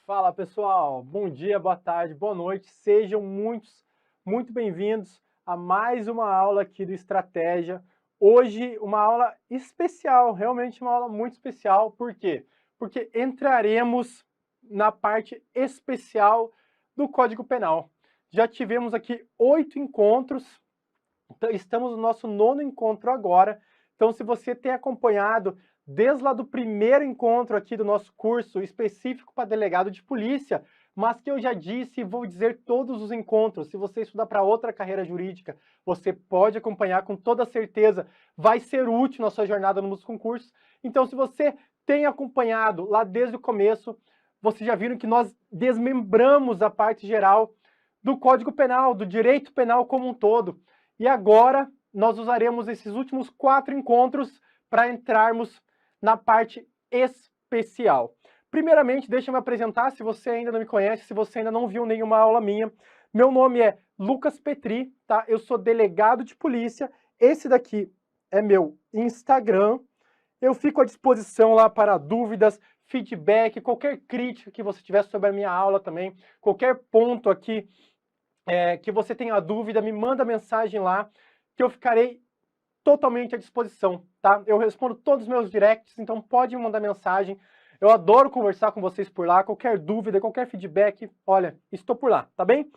Fala pessoal, bom dia, boa tarde, boa noite, sejam muito bem-vindos a mais uma aula aqui do Estratégia. Hoje uma aula especial, realmente uma aula muito especial, por quê? Porque entraremos na parte especial do Código Penal. Já tivemos aqui 8 encontros, então estamos no nosso 9º encontro agora, então se você tem acompanhado desde lá do primeiro encontro aqui do nosso curso específico para delegado de polícia, mas que eu já disse e vou dizer todos os encontros, se você estudar para outra carreira jurídica, você pode acompanhar com toda certeza, vai ser útil na sua jornada nos concursos. Então, se você tem acompanhado lá desde o começo, vocês já viram que nós desmembramos a parte geral do Código Penal, do direito penal como um todo. E agora nós usaremos esses últimos 4 encontros para entrarmos na parte especial. Primeiramente, deixa eu me apresentar, se você ainda não me conhece, se você ainda não viu nenhuma aula minha. Meu nome é Lucas Petri, tá? Eu sou delegado de polícia. Esse daqui é meu Instagram. Eu fico à disposição lá para dúvidas, feedback, qualquer crítica que você tiver sobre a minha aula também, qualquer ponto aqui que você tenha dúvida, me manda mensagem lá, que eu ficarei totalmente à disposição, tá? Eu respondo todos os meus directs, então pode me mandar mensagem. Eu adoro conversar com vocês por lá, qualquer dúvida, qualquer feedback, olha, estou por lá, tá bem?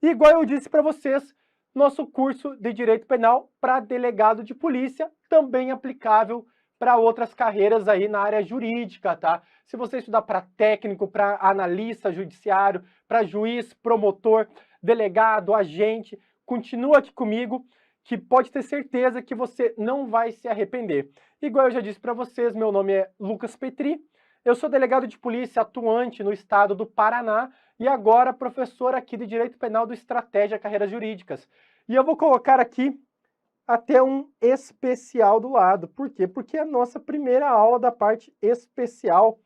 E igual eu disse para vocês, nosso curso de Direito Penal para delegado de polícia, também aplicável para outras carreiras aí na área jurídica, tá? Se você estudar para técnico, para analista judiciário, para juiz, promotor, delegado, agente, continua aqui comigo, que pode ter certeza que você não vai se arrepender. Igual eu já disse para vocês, meu nome é Lucas Petri, eu sou delegado de polícia atuante no estado do Paraná e agora professor aqui de Direito Penal do Estratégia Carreiras Jurídicas. E eu vou colocar aqui até um especial do lado. Por quê? Porque é a nossa primeira aula da parte especial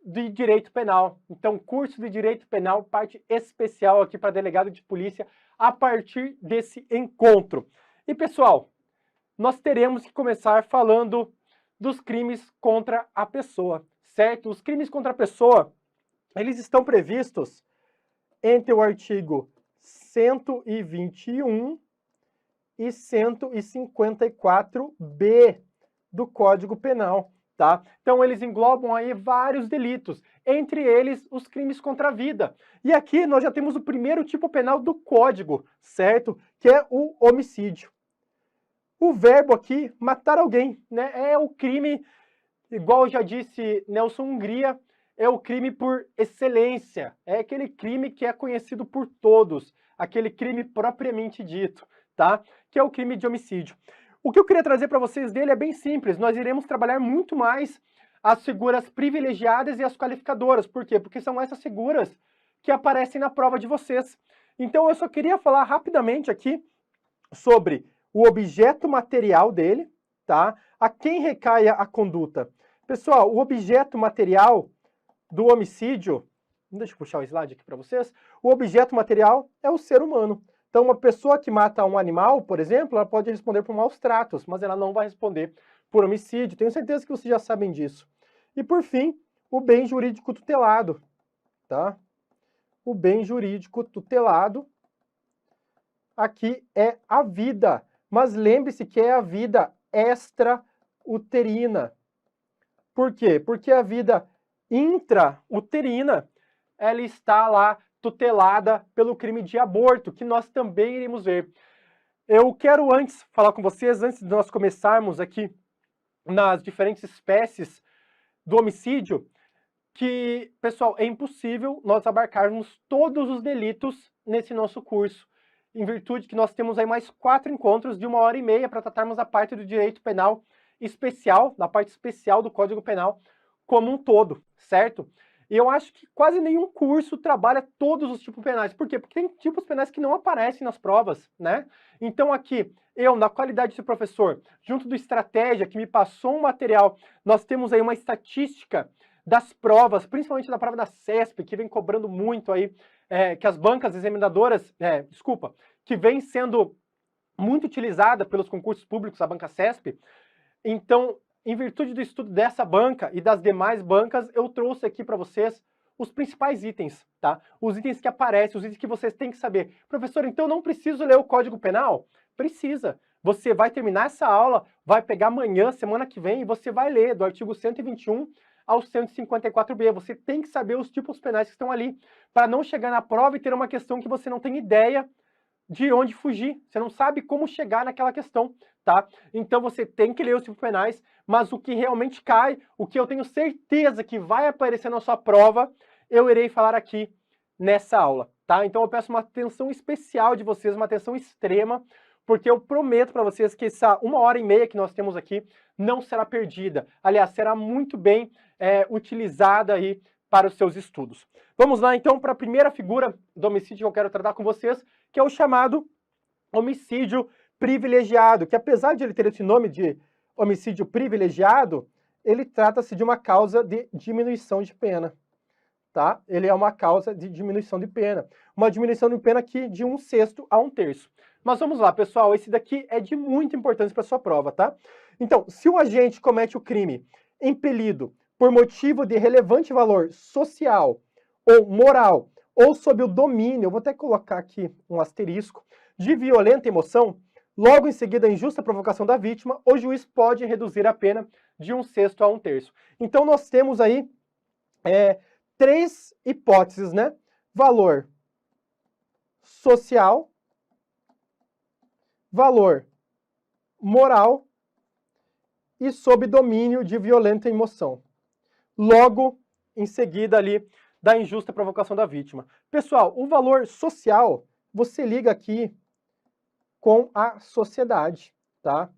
de Direito Penal. Então, curso de Direito Penal, parte especial aqui para delegado de polícia, a partir desse encontro. E, pessoal, nós teremos que começar falando dos crimes contra a pessoa, certo? Os crimes contra a pessoa, eles estão previstos entre o artigo 121 e 154b do Código Penal, tá? Então, eles englobam aí vários delitos, entre eles os crimes contra a vida. E aqui nós já temos o primeiro tipo penal do Código, certo? Que é o homicídio. O verbo aqui, matar alguém, né? É o crime, igual já disse Nelson Hungria, é o crime por excelência. É aquele crime que é conhecido por todos, aquele crime propriamente dito, tá? Que é o crime de homicídio. O que eu queria trazer para vocês dele é bem simples. Nós iremos trabalhar muito mais as figuras privilegiadas e as qualificadoras. Por quê? Porque são essas figuras que aparecem na prova de vocês. Então, eu só queria falar rapidamente aqui sobre o objeto material dele, tá? A quem recai a conduta. Pessoal, o objeto material do homicídio, deixa eu puxar o slide aqui para vocês, o objeto material é o ser humano. Então, uma pessoa que mata um animal, por exemplo, ela pode responder por maus tratos, mas ela não vai responder por homicídio. Tenho certeza que vocês já sabem disso. E, por fim, o bem jurídico tutelado, tá? O bem jurídico tutelado aqui é a vida, mas lembre-se que é a vida extrauterina. Por quê? Porque a vida intrauterina, ela está lá tutelada pelo crime de aborto, que nós também iremos ver. Eu quero antes falar com vocês, antes de nós começarmos aqui nas diferentes espécies do homicídio, que, pessoal, é impossível nós abarcarmos todos os delitos nesse nosso curso, em virtude que nós temos aí mais 4 encontros de 1h30 para tratarmos da parte do direito penal especial, da parte especial do Código Penal como um todo, certo? E eu acho que quase nenhum curso trabalha todos os tipos penais. Por quê? Porque tem tipos penais que não aparecem nas provas, né? Então aqui, eu, na qualidade de professor, junto do Estratégia, que me passou um material, nós temos aí uma estatística das provas, principalmente da prova da CESP, que vem cobrando muito aí, que as bancas examinadoras, que vem sendo muito utilizada pelos concursos públicos, a banca CESP. Então, em virtude do estudo dessa banca e das demais bancas, eu trouxe aqui para vocês os principais itens, tá? Os itens que aparecem, os itens que vocês têm que saber. Professor, então eu não preciso ler o Código Penal? Precisa. Você vai terminar essa aula, vai pegar amanhã, semana que vem, e você vai ler do artigo 121 ao 154b. Você tem que saber os tipos penais que estão ali, para não chegar na prova e ter uma questão que você não tem ideia de onde fugir. Você não sabe como chegar naquela questão, tá? Então você tem que ler os tipos penais, mas o que realmente cai, o que eu tenho certeza que vai aparecer na sua prova, eu irei falar aqui nessa aula, tá? Então eu peço uma atenção especial de vocês, uma atenção extrema, porque eu prometo para vocês que essa 1h30 que nós temos aqui não será perdida. Aliás, será muito bem utilizada aí para os seus estudos. Vamos lá, então, para a primeira figura do homicídio que eu quero tratar com vocês, que é o chamado homicídio privilegiado, que apesar de ele ter esse nome de homicídio privilegiado, ele trata-se de uma causa de diminuição de pena, tá? Ele é uma causa de diminuição de pena. Uma diminuição de pena aqui de 1/6 a 1/3. Mas vamos lá, pessoal, esse daqui é de muita importância para sua prova, tá? Então, se o agente comete o crime impelido por motivo de relevante valor social ou moral, ou sob o domínio, eu vou até colocar aqui um asterisco, de violenta emoção, logo em seguida a injusta provocação da vítima, o juiz pode reduzir a pena de 1/6 a 1/3. Então nós temos aí 3 hipóteses, né? Valor social, valor moral e sob domínio de violenta emoção. Logo em seguida ali da injusta provocação da vítima. Pessoal, o valor social, você liga aqui com a sociedade, tá?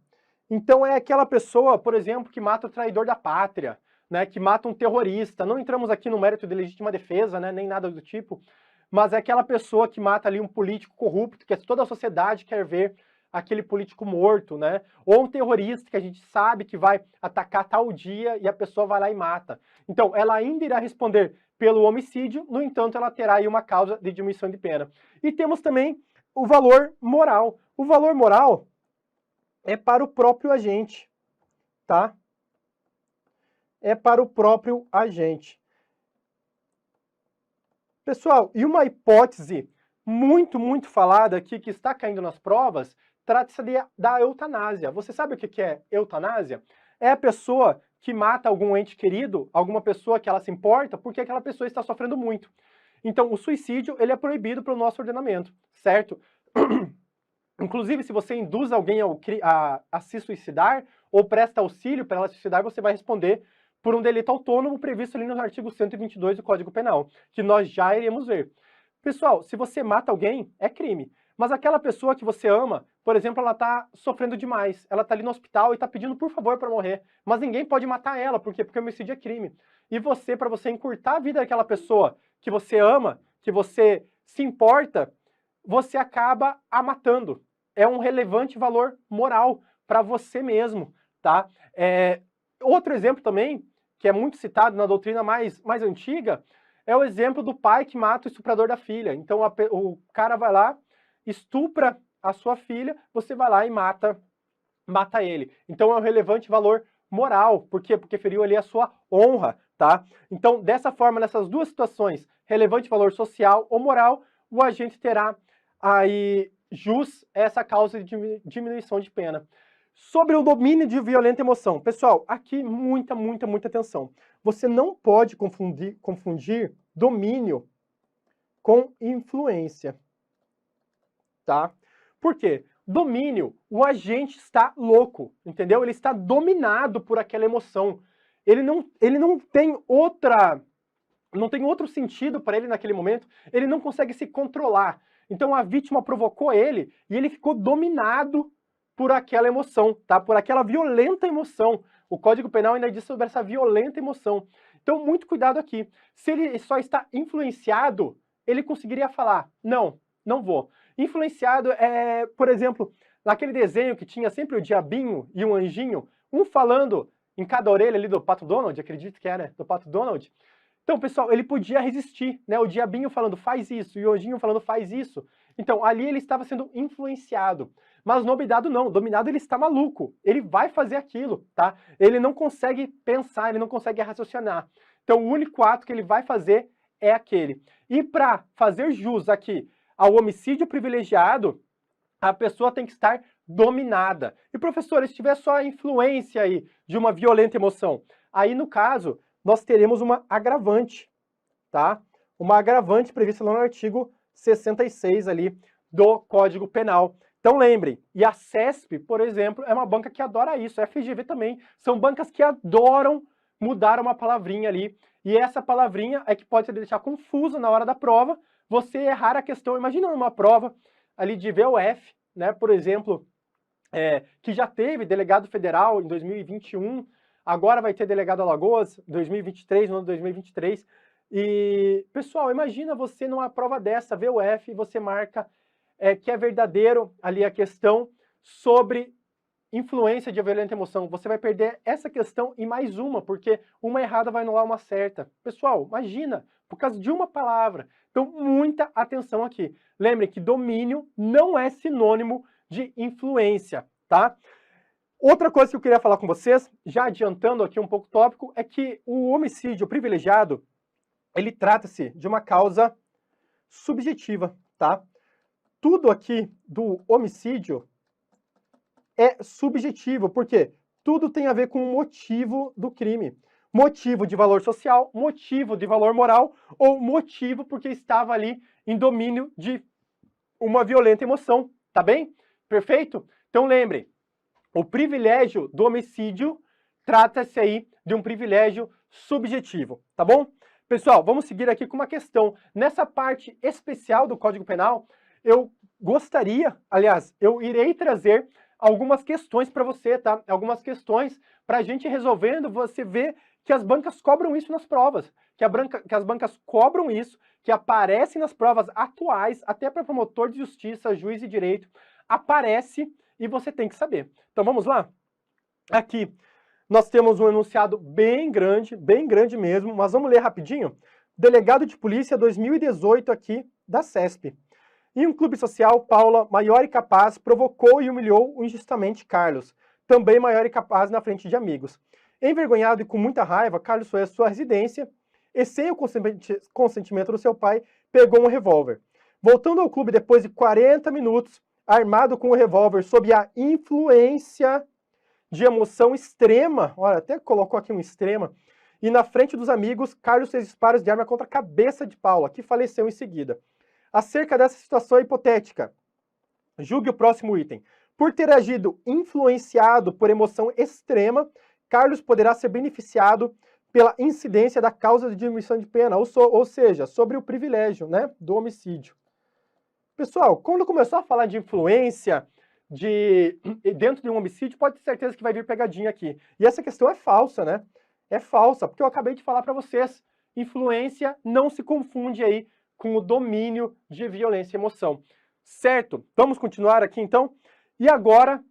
Então é aquela pessoa, por exemplo, que mata o traidor da pátria, né, que mata um terrorista. Não entramos aqui no mérito de legítima defesa, né, nem nada do tipo, mas é aquela pessoa que mata ali um político corrupto, que toda a sociedade quer ver aquele político morto, né? Ou um terrorista que a gente sabe que vai atacar tal dia e a pessoa vai lá e mata. Então, ela ainda irá responder pelo homicídio, no entanto, ela terá aí uma causa de diminuição de pena. E temos também o valor moral. O valor moral é para o próprio agente, tá? É para o próprio agente. Pessoal, e uma hipótese muito falada aqui, que está caindo nas provas, trata-se da eutanásia. Você sabe o que é eutanásia? É a pessoa que mata algum ente querido, alguma pessoa que ela se importa, porque aquela pessoa está sofrendo muito. Então, o suicídio, ele é proibido pelo nosso ordenamento, certo? Inclusive, se você induz alguém a se suicidar, ou presta auxílio para ela se suicidar, você vai responder por um delito autônomo previsto ali no artigo 122 do Código Penal, que nós já iremos ver. Pessoal, se você mata alguém, é crime. Mas aquela pessoa que você ama, por exemplo, ela está sofrendo demais, ela está ali no hospital e está pedindo por favor para morrer, mas ninguém pode matar ela, por quê? Porque homicídio é crime. E você, para você encurtar a vida daquela pessoa que você ama, que você se importa, você acaba a matando. É um relevante valor moral para você mesmo, tá? Outro exemplo também, que é muito citado na doutrina mais antiga, é o exemplo do pai que mata o estuprador da filha. Então o cara vai lá, estupra a sua filha, você vai lá e mata ele. Então é um relevante valor moral. Por quê? Porque feriu ali a sua honra, tá? Então, dessa forma, nessas duas situações, relevante valor social ou moral, o agente terá aí jus essa causa de diminuição de pena. Sobre o domínio de violenta emoção. Pessoal, aqui muita atenção. Você não pode confundir domínio com influência, tá? Por quê? Domínio, o agente está louco, entendeu? Ele está dominado por aquela emoção. Ele não tem outro sentido para ele naquele momento, ele não consegue se controlar. Então a vítima provocou ele e ele ficou dominado por aquela emoção, tá? Por aquela violenta emoção. O Código Penal ainda diz sobre essa violenta emoção. Então, muito cuidado aqui. Se ele só está influenciado, ele conseguiria falar, não vou. Influenciado é, por exemplo, naquele desenho que tinha sempre o diabinho e um anjinho, um falando em cada orelha ali do Pato Donald, acredito que era, do Pato Donald. Então, pessoal, ele podia resistir, né? O diabinho falando faz isso e o anjinho falando faz isso. Então, ali ele estava sendo influenciado. Mas o dominado não, o dominado ele está maluco, ele vai fazer aquilo, tá? Ele não consegue pensar, ele não consegue raciocinar. Então o único ato que ele vai fazer é aquele. E para fazer jus aqui ao homicídio privilegiado, a pessoa tem que estar dominada. E, professor, se tiver só a influência aí de uma violenta emoção, aí, no caso, nós teremos uma agravante, tá? Uma agravante prevista lá no artigo 66 ali do Código Penal. Então, lembrem, e a CESP, por exemplo, é uma banca que adora isso, a FGV também, são bancas que adoram mudar uma palavrinha ali, e essa palavrinha é que pode te deixar confuso na hora da prova, você errar a questão. Imagina uma prova ali de VOF, né, por exemplo, que já teve delegado federal em 2021, agora vai ter delegado Alagoas em 2023, no ano 2023. E, pessoal, imagina você numa prova dessa, VOF, e você marca que é verdadeiro ali a questão sobre influência de violenta emoção. Você vai perder essa questão e mais uma, porque uma errada vai anular uma certa. Pessoal, imagina, por causa de uma palavra. Então, muita atenção aqui. Lembre que domínio não é sinônimo de influência, tá? Outra coisa que eu queria falar com vocês, já adiantando aqui um pouco o tópico, é que o homicídio privilegiado, ele trata-se de uma causa subjetiva, tá? Tudo aqui do homicídio é subjetivo, porque tudo tem a ver com o motivo do crime. Motivo de valor social, motivo de valor moral, ou motivo porque estava ali em domínio de uma violenta emoção, tá bem? Perfeito? Então lembrem, o privilégio do homicídio trata-se aí de um privilégio subjetivo, tá bom? Pessoal, vamos seguir aqui com uma questão. Nessa parte especial do Código Penal, eu gostaria, aliás, eu irei trazer algumas questões para você, tá? Algumas questões para a gente resolvendo, você vê que as bancas cobram isso nas provas, que as bancas cobram isso, que aparece nas provas atuais, até para promotor de justiça, juiz de direito, aparece e você tem que saber. Então vamos lá? Aqui nós temos um enunciado bem grande mesmo, mas vamos ler rapidinho. Delegado de Polícia 2018 aqui da CESP. Em um clube social, Paula, maior e capaz, provocou e humilhou injustamente Carlos, também maior e capaz na frente de amigos. Envergonhado e com muita raiva, Carlos foi à sua residência e, sem o consentimento do seu pai, pegou um revólver. Voltando ao clube depois de 40 minutos, armado com o revólver sob a influência de emoção extrema, olha, até colocou aqui um extrema, e na frente dos amigos, Carlos fez disparos de arma contra a cabeça de Paula, que faleceu em seguida. Acerca dessa situação hipotética, julgue o próximo item. Por ter agido influenciado por emoção extrema, Carlos poderá ser beneficiado pela incidência da causa de diminuição de pena, ou seja, sobre o privilégio, né, do homicídio. Pessoal, quando começou a falar de influência dentro de um homicídio, pode ter certeza que vai vir pegadinha aqui. E essa questão é falsa, né? É falsa, porque eu acabei de falar para vocês. Influência não se confunde aí com o domínio de violência e emoção. Certo? Vamos continuar aqui, então? E agora,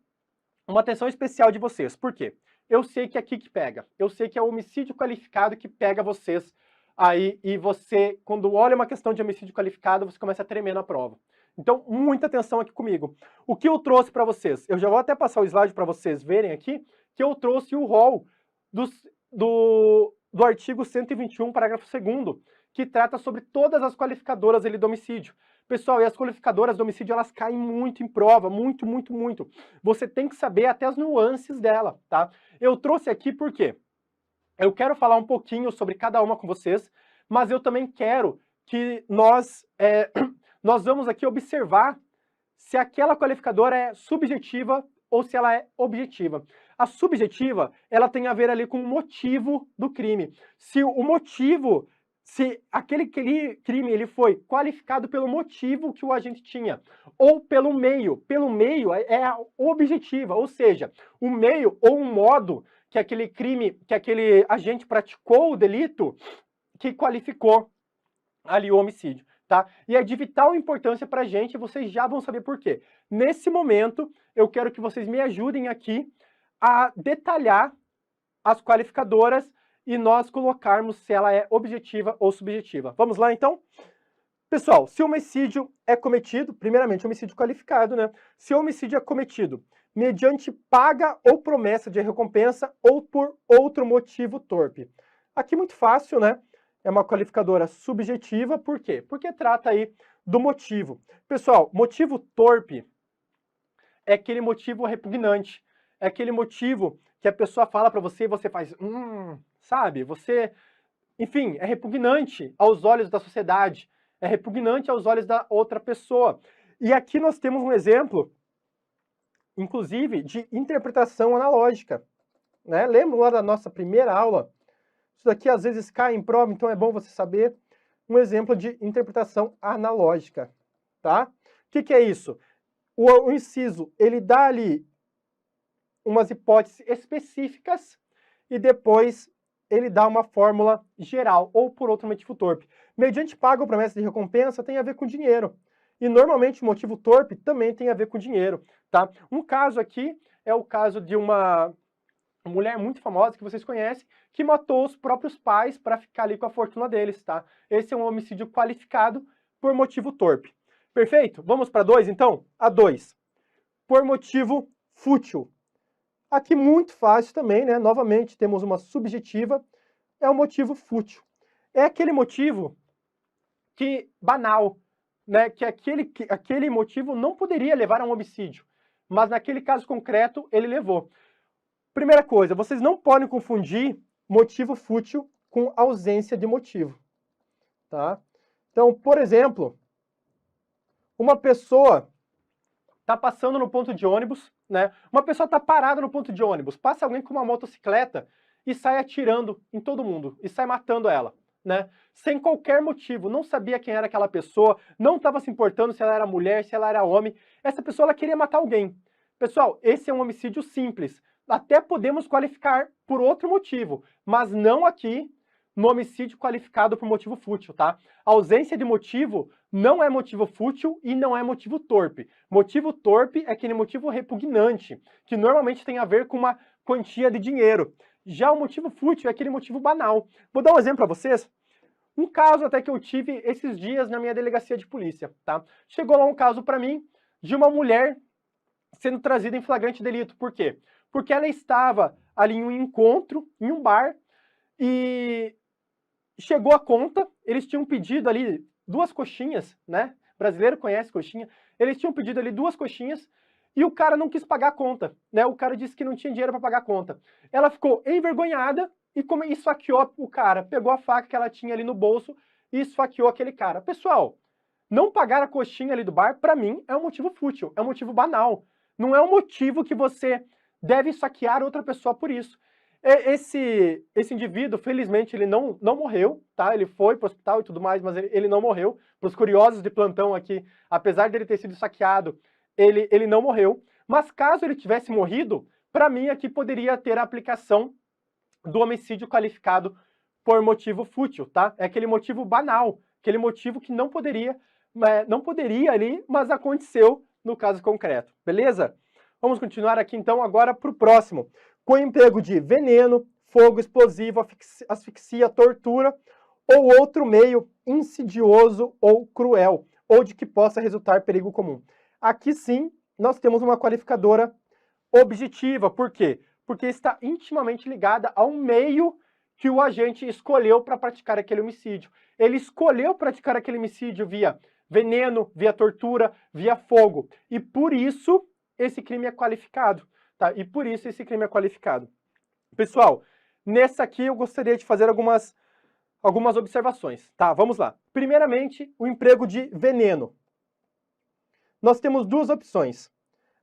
uma atenção especial de vocês. Por quê? Eu sei que é aqui que pega. Eu sei que é o homicídio qualificado que pega vocês aí, e você, quando olha uma questão de homicídio qualificado, você começa a tremer na prova. Então, muita atenção aqui comigo. O que eu trouxe para vocês? Eu já vou até passar o slide para vocês verem aqui, que eu trouxe o rol do artigo 121, parágrafo 2º, que trata sobre todas as qualificadoras ali do homicídio. Pessoal, e as qualificadoras do homicídio, elas caem muito em prova, muito. Você tem que saber até as nuances dela, tá? Eu trouxe aqui por quê? Eu quero falar um pouquinho sobre cada uma com vocês, mas eu também quero que nós vamos aqui observar se aquela qualificadora é subjetiva ou se ela é objetiva. A subjetiva, ela tem a ver ali com o motivo do crime. Se aquele crime ele foi qualificado pelo motivo que o agente tinha, ou pelo meio é a objetiva, ou seja, o meio ou o modo que aquele agente praticou o delito, que qualificou ali o homicídio, tá? E é de vital importância para a gente, vocês já vão saber por quê. Nesse momento, eu quero que vocês me ajudem aqui a detalhar as qualificadoras e nós colocarmos se ela é objetiva ou subjetiva. Vamos lá, então? Pessoal, se o homicídio é cometido, primeiramente, homicídio qualificado, né? Se o homicídio é cometido mediante paga ou promessa de recompensa ou por outro motivo torpe. Aqui muito fácil, né? é uma qualificadora subjetiva, por quê? Porque trata aí do motivo. Pessoal, motivo torpe é aquele motivo repugnante, é aquele motivo que a pessoa fala para você e você faz, sabe? Você, enfim, é repugnante aos olhos da sociedade, é repugnante aos olhos da outra pessoa. E aqui nós temos um exemplo, inclusive, de interpretação analógica, né? Lembra lá da nossa primeira aula? Isso daqui às vezes cai em prova, então é bom você saber um exemplo de interpretação analógica, tá? O que é isso? O inciso, ele dá ali umas hipóteses específicas e depois ele dá uma fórmula geral, ou por outro motivo torpe. Mediante pago ou promessa de recompensa tem a ver com dinheiro. E normalmente o motivo torpe também tem a ver com dinheiro, tá? Um caso aqui é o caso de uma mulher muito famosa que vocês conhecem, que matou os próprios pais para ficar ali com a fortuna deles, tá? Esse é um homicídio qualificado por motivo torpe. Perfeito? Vamos para 2, então? A 2. Por motivo fútil. Aqui muito fácil também, né? Novamente temos uma subjetiva, é um motivo fútil. É aquele motivo que banal, né? Que aquele motivo não poderia levar a um homicídio, mas naquele caso concreto ele levou. Primeira coisa, vocês não podem confundir motivo fútil com ausência de motivo, tá? Então, por exemplo, uma pessoa está passando no ponto de ônibus, né? Uma pessoa está parada no ponto de ônibus, passa alguém com uma motocicleta e sai atirando em todo mundo, e sai matando ela, né? Sem qualquer motivo, não sabia quem era aquela pessoa, não estava se importando se ela era mulher, se ela era homem. Essa pessoa ela queria matar alguém. Pessoal, esse é um homicídio simples. Até podemos qualificar por outro motivo, mas não aqui no homicídio qualificado por motivo fútil, tá? A ausência de motivo não é motivo fútil e não é motivo torpe. Motivo torpe é aquele motivo repugnante, que normalmente tem a ver com uma quantia de dinheiro. Já o motivo fútil é aquele motivo banal. Vou dar um exemplo para vocês. Um caso até que eu tive esses dias na minha delegacia de polícia, tá? Chegou lá um caso para mim de uma mulher sendo trazida em flagrante delito. Por quê? Porque ela estava ali em um encontro, em um bar, e chegou a conta, eles tinham pedido ali 2 coxinhas, né? O brasileiro conhece coxinha. Eles tinham pedido ali 2 coxinhas e o cara não quis pagar a conta, né? O cara disse que não tinha dinheiro para pagar a conta. Ela ficou envergonhada e esfaqueou o cara. Pegou a faca que ela tinha ali no bolso e esfaqueou aquele cara. Pessoal, não pagar a coxinha ali do bar, para mim, é um motivo fútil, é um motivo banal. Não é um motivo que você deve esfaquear outra pessoa por isso. Esse indivíduo, felizmente, ele não morreu, tá? Ele foi para o hospital e tudo mais, mas ele não morreu. Para os curiosos de plantão aqui, apesar dele ter sido saqueado, ele não morreu. Mas caso ele tivesse morrido, para mim aqui poderia ter a aplicação do homicídio qualificado por motivo fútil, tá? É aquele motivo banal, aquele motivo que não poderia ali, mas aconteceu no caso concreto, beleza? Vamos continuar aqui então agora para o próximo. Com emprego de veneno, fogo explosivo, asfixia, tortura ou outro meio insidioso ou cruel, ou de que possa resultar perigo comum. Aqui sim, nós temos uma qualificadora objetiva. Por quê? Porque está intimamente ligada ao meio que o agente escolheu para praticar aquele homicídio. Ele escolheu praticar aquele homicídio via veneno, via tortura, via fogo. E por isso esse crime é qualificado, tá? E por isso esse crime é qualificado. Pessoal, nessa aqui eu gostaria de fazer algumas observações, tá? Vamos lá. Primeiramente, o emprego de veneno. Nós temos 2 opções.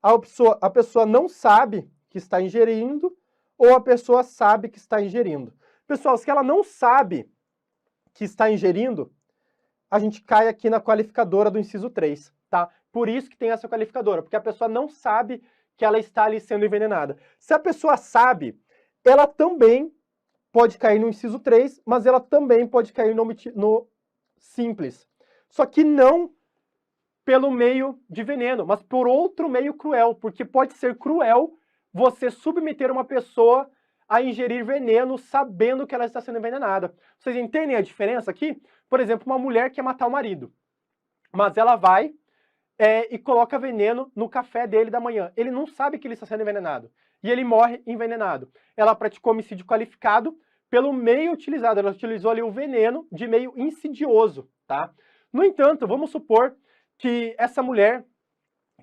A pessoa não sabe que está ingerindo ou a pessoa sabe que está ingerindo. Pessoal, se ela não sabe que está ingerindo, a gente cai aqui na qualificadora do inciso 3, tá? Por isso que tem essa qualificadora, porque a pessoa não sabe que ela está ali sendo envenenada. Se a pessoa sabe, ela também pode cair no inciso 3, mas ela também pode cair no simples. Só que não pelo meio de veneno, mas por outro meio cruel, porque pode ser cruel você submeter uma pessoa a ingerir veneno sabendo que ela está sendo envenenada. Vocês entendem a diferença aqui? Por exemplo, uma mulher quer matar o marido, mas ela vai e coloca veneno no café dele da manhã. Ele não sabe que ele está sendo envenenado e ele morre envenenado. Ela praticou homicídio qualificado pelo meio utilizado. Ela utilizou ali o veneno de meio insidioso, tá? No entanto, vamos supor que essa mulher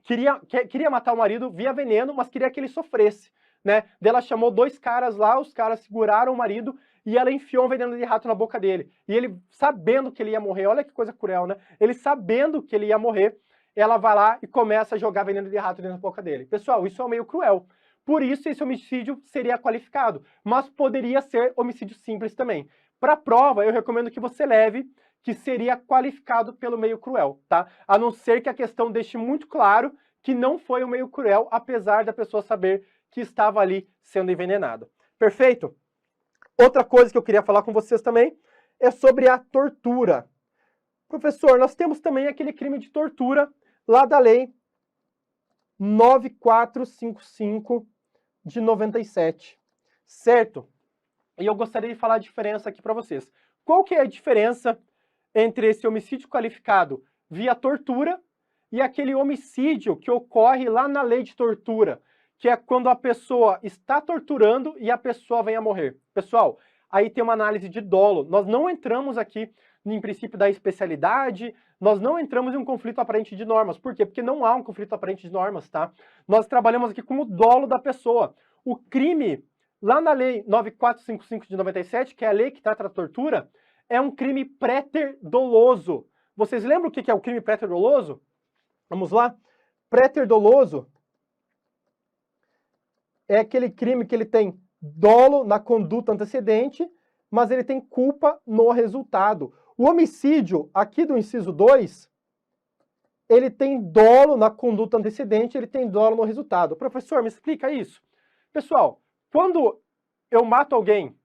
queria matar o marido via veneno, mas queria que ele sofresse, né? Daí ela chamou 2 caras lá, os caras seguraram o marido e ela enfiou um veneno de rato na boca dele. E ele, sabendo que ele ia morrer, olha que coisa cruel, né? Ele sabendo que ele ia morrer, ela vai lá e começa a jogar veneno de rato dentro da boca dele. Pessoal, isso é meio cruel. Por isso, esse homicídio seria qualificado, mas poderia ser homicídio simples também. Para prova, eu recomendo que você leve que seria qualificado pelo meio cruel, tá? A não ser que a questão deixe muito claro que não foi o meio cruel, apesar da pessoa saber que estava ali sendo envenenada. Perfeito? Outra coisa que eu queria falar com vocês também é sobre a tortura. Professor, nós temos também aquele crime de tortura lá da lei 9455 de 97, certo? E eu gostaria de falar a diferença aqui para vocês. Qual que é a diferença entre esse homicídio qualificado via tortura e aquele homicídio que ocorre lá na lei de tortura, que é quando a pessoa está torturando e a pessoa vem a morrer? Pessoal, aí tem uma análise de dolo. Nós não entramos aqui em princípio da especialidade, nós não entramos em um conflito aparente de normas. Por quê? Porque não há um conflito aparente de normas, tá? Nós trabalhamos aqui com o dolo da pessoa. O crime, lá na lei 9455 de 97, que é a lei que trata da tortura, é um crime préter-doloso. Vocês lembram o que é o crime préter-doloso? Vamos lá? Préter-doloso é aquele crime que ele tem dolo na conduta antecedente, mas ele tem culpa no resultado. O homicídio, aqui do inciso 2, ele tem dolo na conduta antecedente, ele tem dolo no resultado. Professor, me explica isso. Pessoal, quando eu mato alguém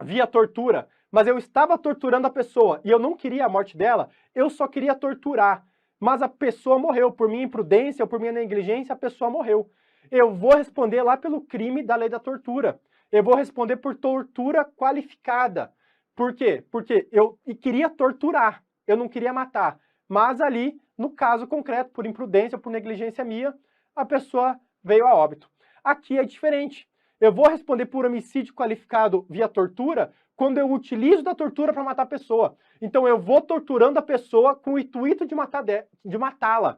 via tortura, mas eu estava torturando a pessoa e eu não queria a morte dela, eu só queria torturar. Mas a pessoa morreu. Por minha imprudência ou por minha negligência, a pessoa morreu. Eu vou responder lá pelo crime da lei da tortura. Eu vou responder por tortura qualificada. Por quê? Porque eu queria torturar, eu não queria matar. Mas ali, no caso concreto, por imprudência ou por negligência minha, a pessoa veio a óbito. Aqui é diferente. Eu vou responder por homicídio qualificado via tortura quando eu utilizo da tortura para matar a pessoa. Então eu vou torturando a pessoa com o intuito de matá-la.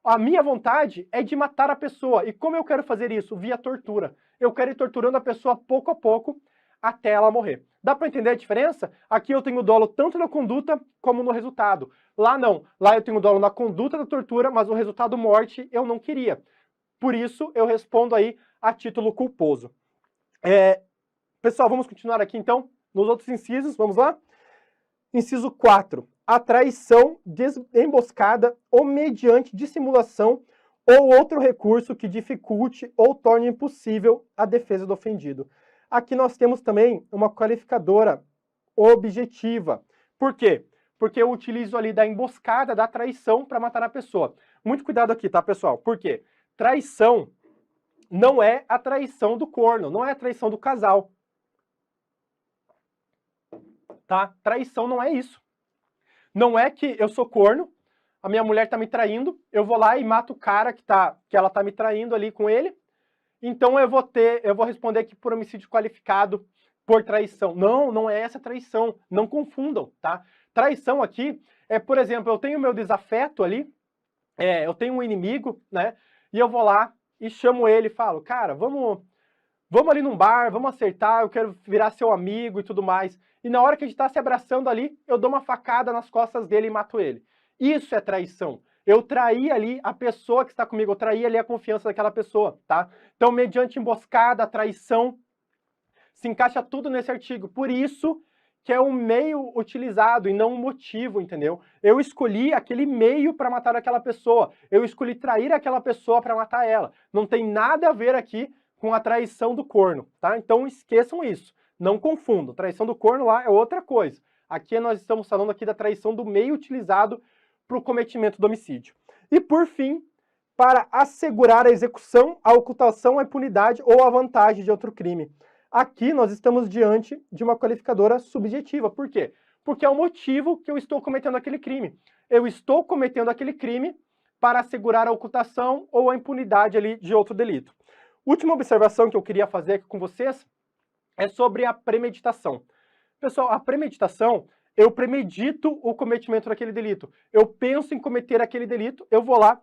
A minha vontade é de matar a pessoa. E como eu quero fazer isso? Via tortura. Eu quero ir torturando a pessoa pouco a pouco até ela morrer. Dá para entender a diferença? Aqui eu tenho dolo tanto na conduta como no resultado. Lá não. Lá eu tenho dolo na conduta da tortura, mas o resultado morte eu não queria. Por isso eu respondo aí a título culposo. Pessoal, vamos continuar aqui então nos outros incisos. Vamos lá? Inciso 4. A traição emboscada ou mediante dissimulação ou outro recurso que dificulte ou torne impossível a defesa do ofendido. Aqui nós temos também uma qualificadora objetiva. Por quê? Porque eu utilizo ali da emboscada, da traição para matar a pessoa. Muito cuidado aqui, tá, pessoal? Por quê? Traição não é a traição do corno, não é a traição do casal. Tá? Traição não é isso. Não é que eu sou corno, a minha mulher tá me traindo, eu vou lá e mato o cara que ela tá me traindo ali com ele, então eu vou responder aqui por homicídio qualificado por traição. Não, não é essa traição, não confundam, tá? Traição aqui é, por exemplo, eu tenho meu desafeto ali, eu tenho um inimigo, né? E eu vou lá e chamo ele e falo, cara, vamos ali num bar, vamos acertar, eu quero virar seu amigo e tudo mais. E na hora que a gente tá se abraçando ali, eu dou uma facada nas costas dele e mato ele. Isso é traição. Eu traí ali a pessoa que está comigo, eu traí ali a confiança daquela pessoa, tá? Então, mediante emboscada, traição, se encaixa tudo nesse artigo. Por isso que é um meio utilizado e não um motivo, entendeu? Eu escolhi aquele meio para matar aquela pessoa. Eu escolhi trair aquela pessoa para matar ela. Não tem nada a ver aqui com a traição do corno, tá? Então esqueçam isso, não confundam. Traição do corno lá é outra coisa. Aqui nós estamos falando aqui da traição do meio utilizado para o cometimento do homicídio. E por fim, para assegurar a execução, a ocultação, a impunidade ou a vantagem de outro crime. Aqui nós estamos diante de uma qualificadora subjetiva. Por quê? Porque é o motivo que eu estou cometendo aquele crime. Eu estou cometendo aquele crime para assegurar a ocultação ou a impunidade ali de outro delito. Última observação que eu queria fazer aqui com vocês é sobre a premeditação. Pessoal, a premeditação, eu premedito o cometimento daquele delito. Eu penso em cometer aquele delito, eu vou lá,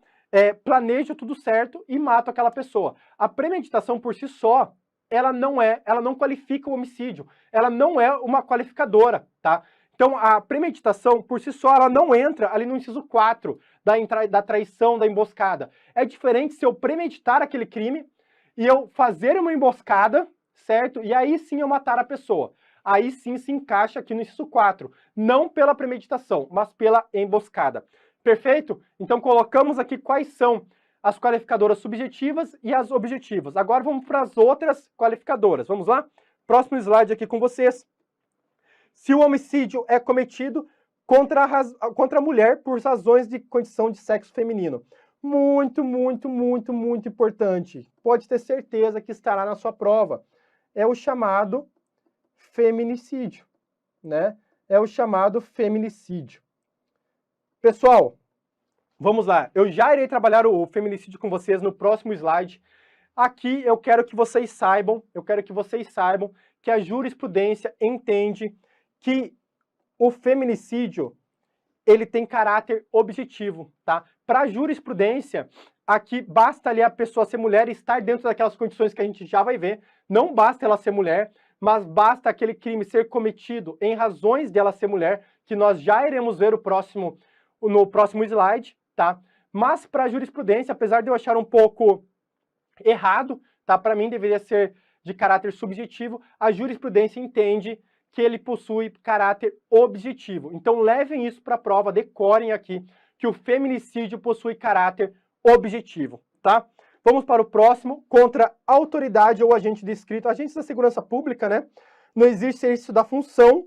planejo tudo certo e mato aquela pessoa. A premeditação por si só, ela não qualifica o homicídio, ela não é uma qualificadora, tá? Então, a premeditação, por si só, ela não entra ali no inciso 4 da traição, da emboscada. É diferente se eu premeditar aquele crime e eu fazer uma emboscada, certo? E aí sim eu matar a pessoa. Aí sim se encaixa aqui no inciso 4. Não pela premeditação, mas pela emboscada. Perfeito? Então colocamos aqui quais são as qualificadoras subjetivas e as objetivas. Agora vamos para as outras qualificadoras. Vamos lá? Próximo slide aqui com vocês. Se o homicídio é cometido contra a mulher por razões de condição de sexo feminino. Muito, muito, muito, muito importante. Pode ter certeza que estará na sua prova. É o chamado feminicídio, né? É o chamado feminicídio. Pessoal, vamos lá. Eu já irei trabalhar o feminicídio com vocês no próximo slide. Aqui eu quero que vocês saibam, que a jurisprudência entende que o feminicídio, ele tem caráter objetivo, tá? Para a jurisprudência, aqui basta ali a pessoa ser mulher e estar dentro daquelas condições que a gente já vai ver. Não basta ela ser mulher, mas basta aquele crime ser cometido em razões de ela ser mulher, que nós já iremos ver no próximo slide, tá? Mas para a jurisprudência, apesar de eu achar um pouco errado, tá? Para mim deveria ser de caráter subjetivo, a jurisprudência entende que ele possui caráter objetivo. Então levem isso para a prova, decorem aqui que o feminicídio possui caráter objetivo, tá? Vamos para o próximo, contra autoridade ou agente descrito. Agentes da segurança pública, né? No exercício da função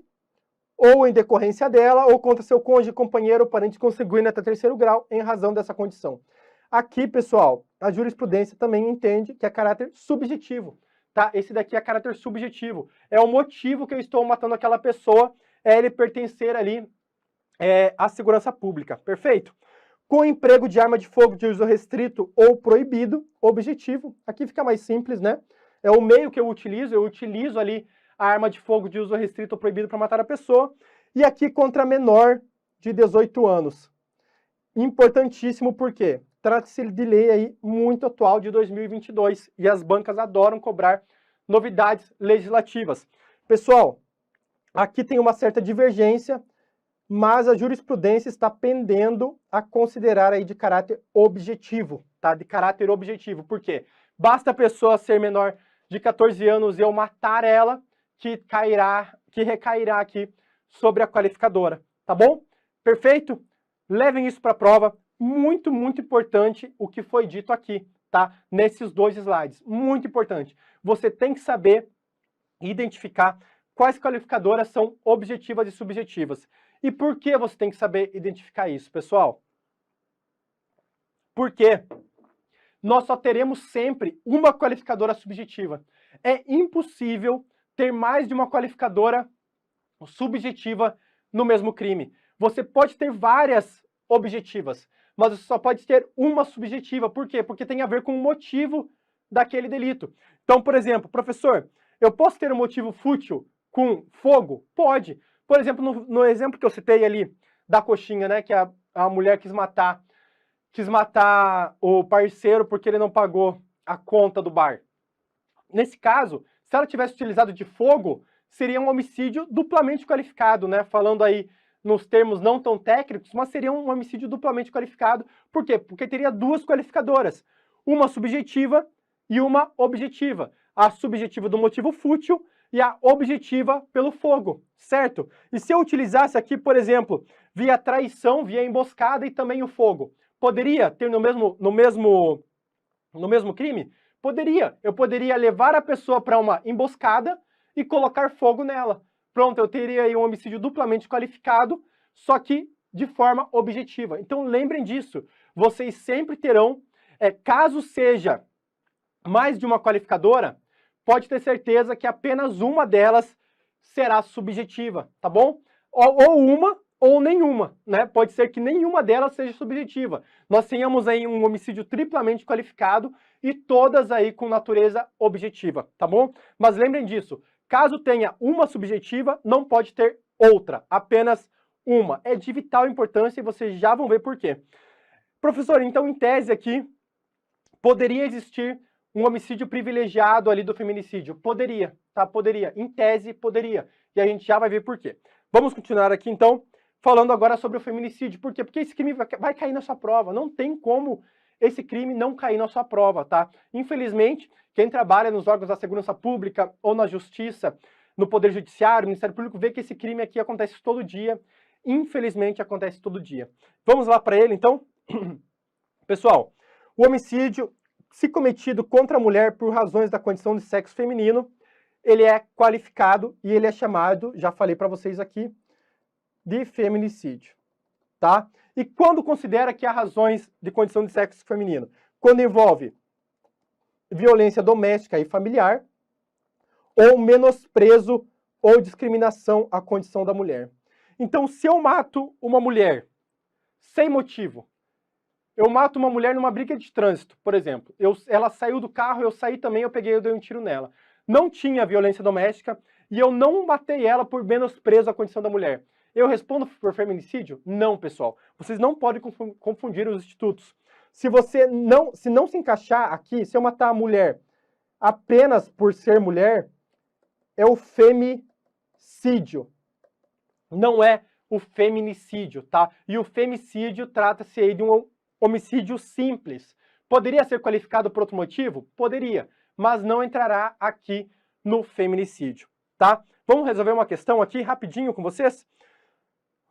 ou em decorrência dela, ou contra seu cônjuge, companheiro ou parente consanguíneo até terceiro grau, em razão dessa condição. Aqui, pessoal, a jurisprudência também entende que é caráter subjetivo, tá? Esse daqui é caráter subjetivo. É o motivo que eu estou matando aquela pessoa, é ele pertencer ali à segurança pública, perfeito? Com emprego de arma de fogo de uso restrito ou proibido, objetivo. Aqui fica mais simples, né? É o meio que eu utilizo ali a arma de fogo de uso restrito ou proibido para matar a pessoa. E aqui contra menor de 18 anos. Importantíssimo porque trata-se de lei aí muito atual de 2022 e as bancas adoram cobrar novidades legislativas. Pessoal, aqui tem uma certa divergência, mas a jurisprudência está pendendo a considerar aí de caráter objetivo, tá? De caráter objetivo. Por quê? Basta a pessoa ser menor de 14 anos e eu matar ela, que recairá aqui sobre a qualificadora, tá bom? Perfeito? Levem isso para a prova. Muito, muito importante o que foi dito aqui, tá? Nesses dois slides. Muito importante. Você tem que saber identificar quais qualificadoras são objetivas e subjetivas. E por que você tem que saber identificar isso, pessoal? Porque nós só teremos sempre uma qualificadora subjetiva. É impossível ter mais de uma qualificadora subjetiva no mesmo crime. Você pode ter várias objetivas, mas você só pode ter uma subjetiva. Por quê? Porque tem a ver com o motivo daquele delito. Então, por exemplo, professor, eu posso ter um motivo fútil com fogo? Pode. Por exemplo, no exemplo que eu citei ali da coxinha, né, que a mulher quis matar o parceiro porque ele não pagou a conta do bar. Nesse caso, se ela tivesse utilizado de fogo, seria um homicídio duplamente qualificado, né? Falando aí nos termos não tão técnicos, mas seria um homicídio duplamente qualificado. Por quê? Porque teria duas qualificadoras, uma subjetiva e uma objetiva. A subjetiva do motivo fútil e a objetiva pelo fogo, certo? E se eu utilizasse aqui, por exemplo, via traição, via emboscada e também o fogo, poderia ter no mesmo crime? Poderia. Eu poderia levar a pessoa para uma emboscada e colocar fogo nela. Pronto, eu teria aí um homicídio duplamente qualificado, só que de forma objetiva. Então lembrem disso. Vocês sempre terão, caso seja mais de uma qualificadora, pode ter certeza que apenas uma delas será subjetiva, tá bom? Ou uma ou nenhuma, né? Pode ser que nenhuma delas seja subjetiva. Nós tenhamos aí um homicídio triplamente qualificado e todas aí com natureza objetiva, tá bom? Mas lembrem disso, Caso tenha uma subjetiva, não pode ter outra, apenas uma. É de vital importância e vocês já vão ver por quê. Professor, então em tese aqui, poderia existir um homicídio privilegiado ali do feminicídio? Poderia, tá? Poderia. Em tese, poderia. E a gente já vai ver por quê. Vamos continuar aqui, então, falando agora sobre o feminicídio. Por quê? Porque esse crime vai cair na sua prova. Não tem como esse crime não cair na sua prova, tá? Infelizmente, quem trabalha nos órgãos da segurança pública ou na justiça, no Poder Judiciário, no Ministério Público, vê que esse crime aqui acontece todo dia. Infelizmente, acontece todo dia. Vamos lá para ele, então? Pessoal, o homicídio, se cometido contra a mulher por razões da condição de sexo feminino, ele é qualificado e ele é chamado, já falei para vocês aqui, de feminicídio, tá? E quando considera que há razões de condição de sexo feminino? Quando envolve violência doméstica e familiar, ou menosprezo ou discriminação à condição da mulher. Então, se eu mato uma mulher sem motivo, eu mato uma mulher numa briga de trânsito, por exemplo. Ela saiu do carro, eu saí também, eu peguei e dei um tiro nela. Não tinha violência doméstica e eu não matei ela por menosprezo à condição da mulher. Eu respondo por feminicídio? Não, pessoal. Vocês não podem confundir os institutos. Se não se encaixar aqui, se eu matar a mulher apenas por ser mulher, é o femicídio. Não é o feminicídio, tá? E o femicídio trata-se aí de um homicídio simples. Poderia ser qualificado por outro motivo? Poderia, mas não entrará aqui no feminicídio, tá? Vamos resolver uma questão aqui rapidinho com vocês?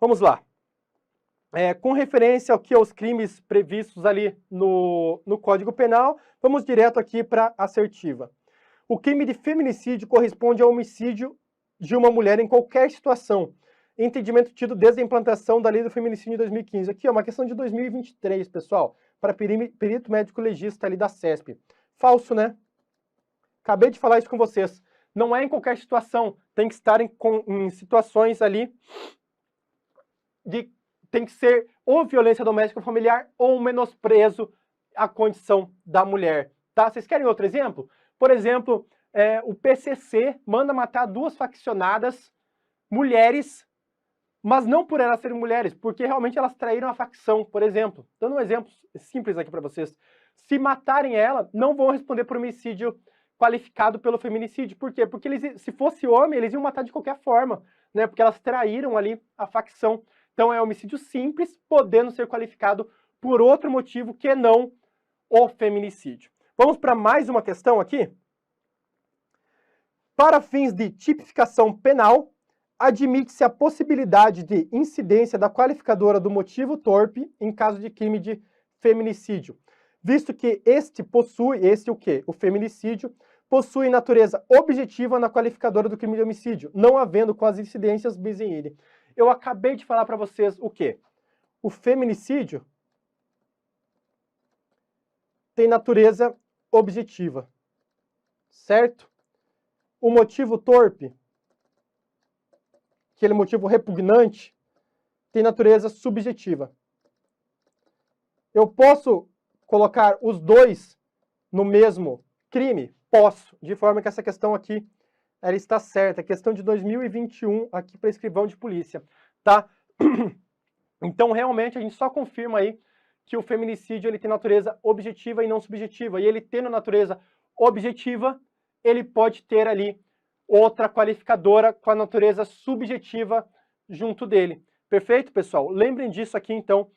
Vamos lá. Com referência aos crimes previstos ali no Código Penal, vamos direto aqui para a assertiva. O crime de feminicídio corresponde ao homicídio de uma mulher em qualquer situação. Entendimento tido desde a implantação da Lei do Feminicídio em 2015. Aqui é uma questão de 2023, pessoal, para perito médico legista ali da CESP. Falso, né? Acabei de falar isso com vocês. Não é em qualquer situação, tem que estar em situações ali tem que ser ou violência doméstica ou familiar ou menosprezo à condição da mulher, tá? Vocês querem outro exemplo? Por exemplo, o PCC manda matar 2 faccionadas mulheres, mas não por elas serem mulheres, porque realmente elas traíram a facção, por exemplo. Dando um exemplo simples aqui para vocês. Se matarem ela, não vão responder por homicídio qualificado pelo feminicídio. Por quê? Porque se fosse homem, eles iam matar de qualquer forma, né? Porque elas traíram ali a facção. Então é homicídio simples, podendo ser qualificado por outro motivo que não o feminicídio. Vamos para mais uma questão aqui? Para fins de tipificação penal, admite-se a possibilidade de incidência da qualificadora do motivo torpe em caso de crime de feminicídio, visto que o quê? O feminicídio possui natureza objetiva na qualificadora do crime de homicídio, não havendo com as incidências bis in idem. Eu acabei de falar para vocês o quê? O feminicídio tem natureza objetiva, certo? O motivo torpe, aquele motivo repugnante, tem natureza subjetiva. Eu posso colocar os dois no mesmo crime? Posso, de forma que essa questão aqui ela está certa, é questão de 2021 aqui para escrivão de polícia, tá? Então, realmente, a gente só confirma aí que o feminicídio ele tem natureza objetiva e não subjetiva. E ele tendo natureza objetiva, ele pode ter ali outra qualificadora com a natureza subjetiva junto dele. Perfeito, pessoal? Lembrem disso aqui, então.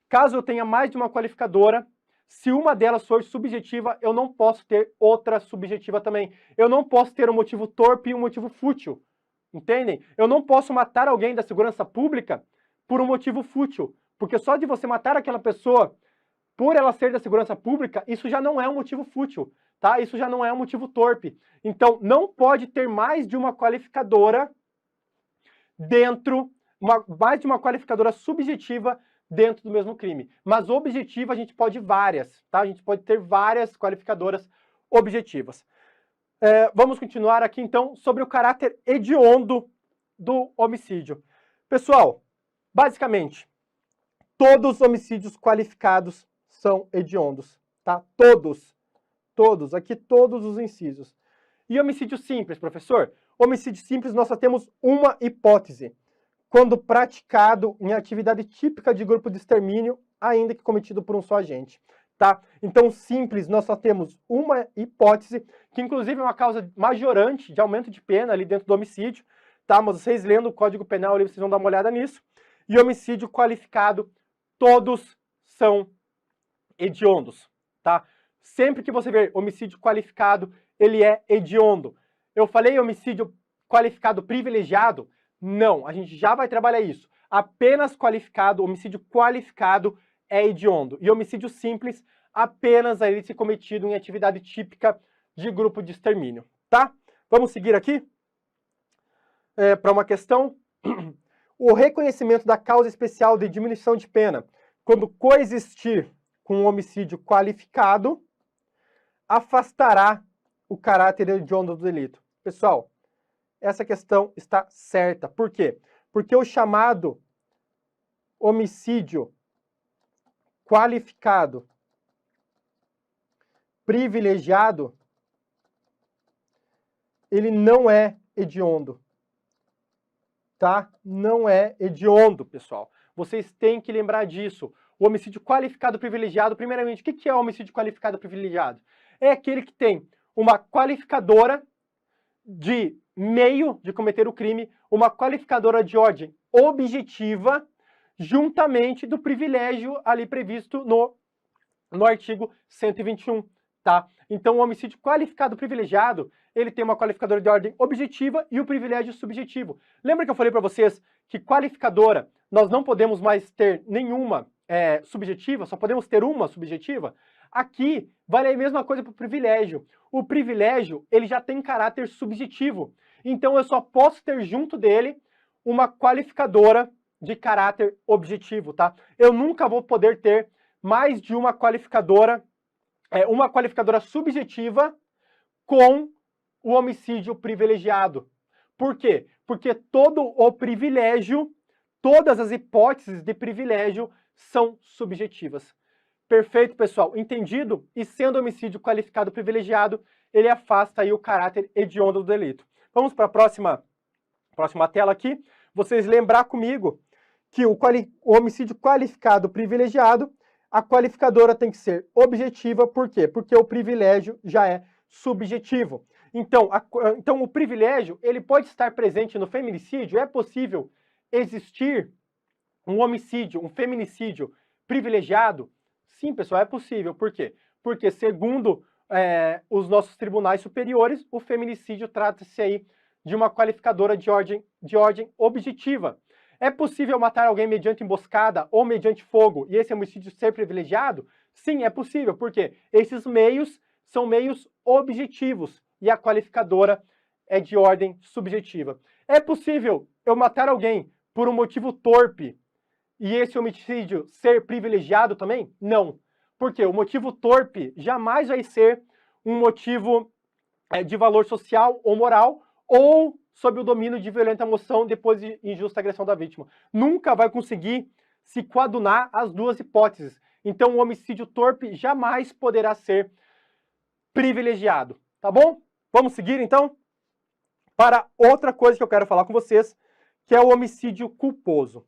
Caso eu tenha mais de uma qualificadora, se uma delas for subjetiva, eu não posso ter outra subjetiva também. Eu não posso ter um motivo torpe e um motivo fútil. Entendem? Eu não posso matar alguém da segurança pública por um motivo fútil. Porque só de você matar aquela pessoa por ela ser da segurança pública, isso já não é um motivo fútil, tá? Isso já não é um motivo torpe. Então, não pode ter mais de uma qualificadora mais de uma qualificadora subjetiva dentro do mesmo crime. Mas objetiva a gente pode várias, tá? A gente pode ter várias qualificadoras objetivas. Vamos continuar aqui, então, sobre o caráter hediondo do homicídio. Pessoal, basicamente, todos os homicídios qualificados são hediondos, tá? Todos. Aqui todos os incisos. E homicídio simples, professor? Homicídio simples, nós só temos uma hipótese. Quando praticado em atividade típica de grupo de extermínio, ainda que cometido por um só agente. Tá? Então, simples, nós só temos uma hipótese, que inclusive é uma causa majorante de aumento de pena ali dentro do homicídio. Tá? Mas vocês lendo o Código Penal ali, vocês vão dar uma olhada nisso. E homicídio qualificado, todos são hediondos. Tá? Sempre que você ver homicídio qualificado, ele é hediondo. Eu falei homicídio qualificado privilegiado? Não, a gente já vai trabalhar isso. Apenas qualificado, homicídio qualificado é hediondo. E homicídio simples, apenas ele ser cometido em atividade típica de grupo de extermínio. Tá? Vamos seguir aqui para uma questão. O reconhecimento da causa especial de diminuição de pena, quando coexistir com um homicídio qualificado, afastará o caráter hediondo do delito. Pessoal, essa questão está certa. Por quê? Porque o chamado homicídio qualificado privilegiado, ele não é hediondo. Tá? Não é hediondo, pessoal. Vocês têm que lembrar disso. O homicídio qualificado privilegiado, primeiramente, o que é o homicídio qualificado privilegiado? É aquele que tem uma qualificadora de meio de cometer o crime, uma qualificadora de ordem objetiva, juntamente do privilégio ali previsto no artigo 121, tá? Então, o homicídio qualificado privilegiado, ele tem uma qualificadora de ordem objetiva e o privilégio subjetivo. Lembra que eu falei para vocês que qualificadora, nós não podemos mais ter nenhuma subjetiva, só podemos ter uma subjetiva? Aqui, vale a mesma coisa para o privilégio. O privilégio, ele já tem caráter subjetivo. Então, eu só posso ter junto dele uma qualificadora de caráter objetivo, tá? Eu nunca vou poder ter mais de uma qualificadora subjetiva com o homicídio privilegiado. Por quê? Porque todo o privilégio, todas as hipóteses de privilégio são subjetivas. Perfeito, pessoal? Entendido? E sendo homicídio qualificado privilegiado, ele afasta aí o caráter hediondo do delito. Vamos para a próxima tela aqui. Vocês lembrar comigo que o homicídio qualificado privilegiado, a qualificadora tem que ser objetiva. Por quê? Porque o privilégio já é subjetivo. Então, o privilégio, ele pode estar presente no feminicídio? É possível existir um homicídio, um feminicídio privilegiado? Sim, pessoal, é possível. Por quê? Porque, segundo os nossos tribunais superiores, o feminicídio trata-se aí de uma qualificadora de ordem objetiva. É possível matar alguém mediante emboscada ou mediante fogo e esse homicídio ser privilegiado? Sim, é possível, porque esses meios são meios objetivos e a qualificadora é de ordem subjetiva. É possível eu matar alguém por um motivo torpe e esse homicídio ser privilegiado também? Não. Porque o motivo torpe jamais vai ser um motivo de valor social ou moral ou sob o domínio de violenta emoção depois de injusta agressão da vítima. Nunca vai conseguir se coadunar as duas hipóteses. Então, o homicídio torpe jamais poderá ser privilegiado. Tá bom? Vamos seguir, então, para outra coisa que eu quero falar com vocês, que é o homicídio culposo.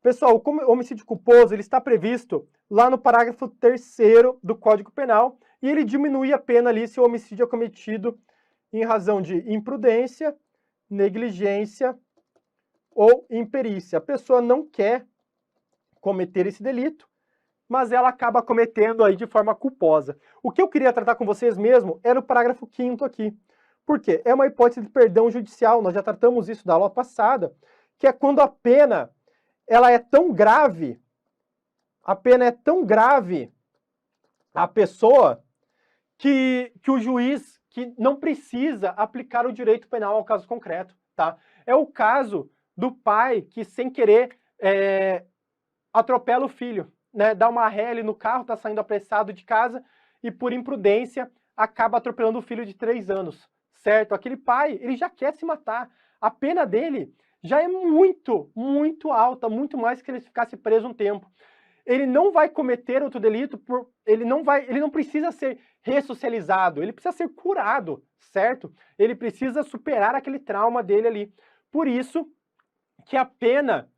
Pessoal, o homicídio culposo ele está previsto lá no parágrafo 3º do Código Penal e ele diminui a pena ali se o homicídio é cometido em razão de imprudência, negligência ou imperícia. A pessoa não quer cometer esse delito, mas ela acaba cometendo aí de forma culposa. O que eu queria tratar com vocês mesmo era o parágrafo 5º aqui. Por quê? É uma hipótese de perdão judicial, nós já tratamos isso na aula passada, que é quando a pena ela é tão grave, a pena é tão grave à pessoa que o juiz que não precisa aplicar o direito penal ao caso concreto, tá? É o caso do pai que, sem querer, atropela o filho, né? Dá uma ré ali no carro, tá saindo apressado de casa e, por imprudência, acaba atropelando o filho de 3 anos, certo? Aquele pai, ele já quer se matar. A pena dele já é muito, muito alta, muito mais que ele ficasse preso um tempo. ele não vai cometer outro delito, ele não precisa ser ressocializado, ele precisa ser curado, certo? Ele precisa superar aquele trauma dele ali. Por isso que a pena,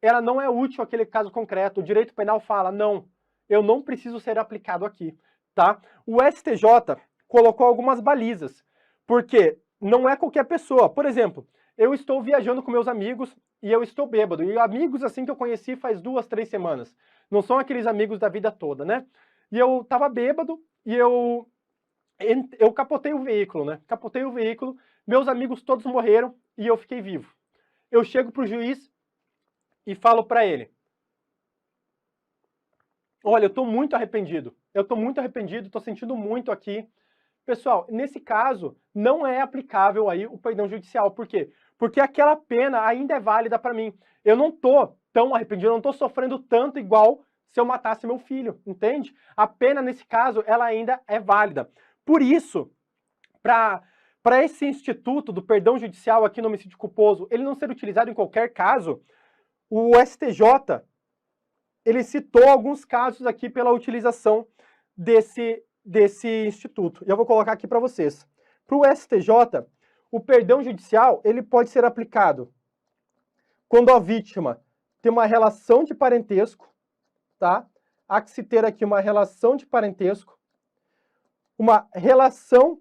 ela não é útil àquele caso concreto. O direito penal fala, não, eu não preciso ser aplicado aqui, tá? O STJ colocou algumas balizas, porque não é qualquer pessoa. Por exemplo, eu estou viajando com meus amigos e eu estou bêbado. E amigos assim que eu conheci faz 2, 3 semanas. Não são aqueles amigos da vida toda, né? E eu tava bêbado e eu capotei o veículo, né? Capotei o veículo, meus amigos todos morreram e eu fiquei vivo. Eu chego pro juiz e falo para ele, olha, eu tô muito arrependido, tô sentindo muito aqui. Pessoal, nesse caso, não é aplicável aí o perdão judicial. Por quê? Porque aquela pena ainda é válida para mim. Eu não tô tão arrependido, eu não tô sofrendo tanto igual se eu matasse meu filho, entende? A pena, nesse caso, ela ainda é válida. Por isso, para esse instituto do perdão judicial aqui no homicídio culposo, ele não ser utilizado em qualquer caso, o STJ, ele citou alguns casos aqui pela utilização desse instituto. E eu vou colocar aqui para vocês. Para o STJ, o perdão judicial ele pode ser aplicado quando a vítima tem uma relação de parentesco, tá? Há que se ter aqui uma relação de parentesco, uma relação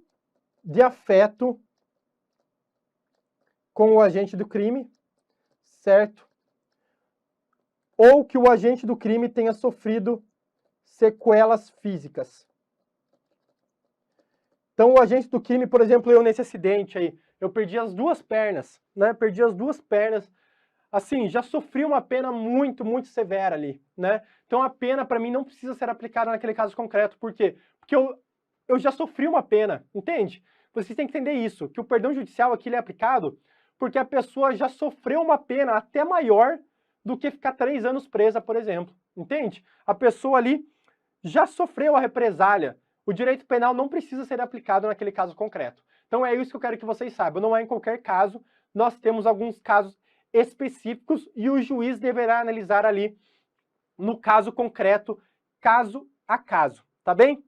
de afeto com o agente do crime, certo? Ou que o agente do crime tenha sofrido sequelas físicas. Então, o agente do crime, por exemplo, eu nesse acidente aí, eu perdi as 2 pernas, né? Perdi as 2 pernas. Assim, já sofri uma pena muito, muito severa ali, né? Então, a pena, para mim, não precisa ser aplicada naquele caso concreto. Por quê? Porque eu já sofri uma pena, entende? Vocês têm que entender isso, que o perdão judicial aqui ele é aplicado porque a pessoa já sofreu uma pena até maior do que ficar 3 anos presa, por exemplo, entende? A pessoa ali já sofreu a represália. O direito penal não precisa ser aplicado naquele caso concreto. Então é isso que eu quero que vocês saibam. Não é em qualquer caso. Nós temos alguns casos específicos e o juiz deverá analisar ali no caso concreto, caso a caso. Tá bem?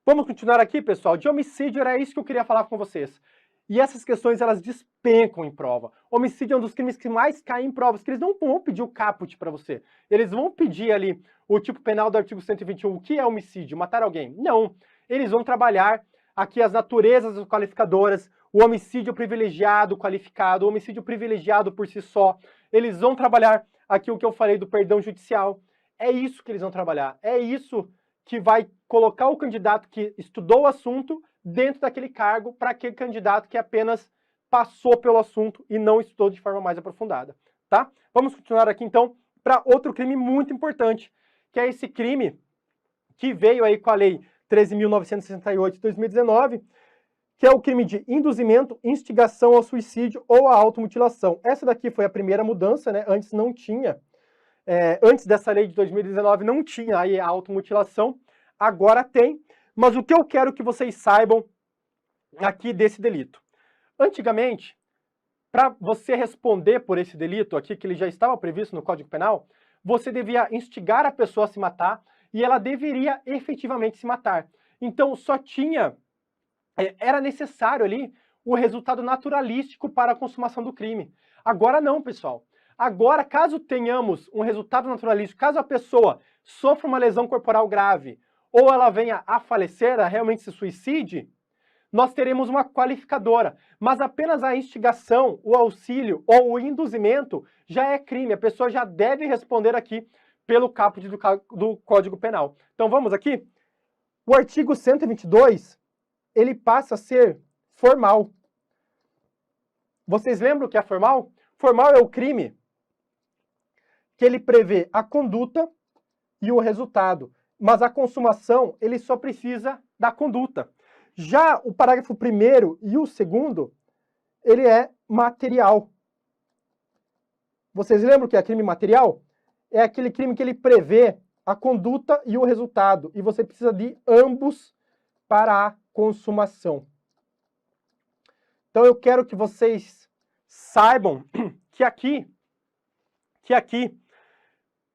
Vamos continuar aqui, pessoal. De homicídio era isso que eu queria falar com vocês. E essas questões, elas despencam em prova. Homicídio é um dos crimes que mais caem em provas, que eles não vão pedir o caput para você. Eles vão pedir ali o tipo penal do artigo 121. O que é homicídio? Matar alguém? Não. Eles vão trabalhar aqui as naturezas qualificadoras, o homicídio privilegiado qualificado, o homicídio privilegiado por si só. Eles vão trabalhar aqui o que eu falei do perdão judicial. É isso que eles vão trabalhar. É isso que vai colocar o candidato que estudou o assunto dentro daquele cargo para aquele candidato que apenas passou pelo assunto e não estudou de forma mais aprofundada, tá? Vamos continuar aqui então para outro crime muito importante, que é esse crime que veio aí com a lei 13.968 de 2019, que é o crime de induzimento, instigação ao suicídio ou à automutilação. Essa daqui foi a primeira mudança, né? Antes não tinha. Antes dessa lei de 2019 não tinha aí a automutilação, agora tem. Mas o que eu quero que vocês saibam aqui desse delito? Antigamente, para você responder por esse delito aqui, que ele já estava previsto no Código Penal, você devia instigar a pessoa a se matar e ela deveria efetivamente se matar. Então, era necessário ali o resultado naturalístico para a consumação do crime. Agora não, pessoal. Agora, caso tenhamos um resultado naturalístico, caso a pessoa sofra uma lesão corporal grave ou ela venha a falecer, ela realmente se suicide, nós teremos uma qualificadora. Mas apenas a instigação, o auxílio ou o induzimento já é crime. A pessoa já deve responder aqui pelo caput do Código Penal. Então vamos aqui? O artigo 122, ele passa a ser formal. Vocês lembram o que é formal? Formal é o crime que ele prevê a conduta e o resultado. Mas a consumação, ele só precisa da conduta. Já o parágrafo 1º e o 2º, ele é material. Vocês lembram o que é crime material? É aquele crime que ele prevê a conduta e o resultado. E você precisa de ambos para a consumação. Então eu quero que vocês saibam que aqui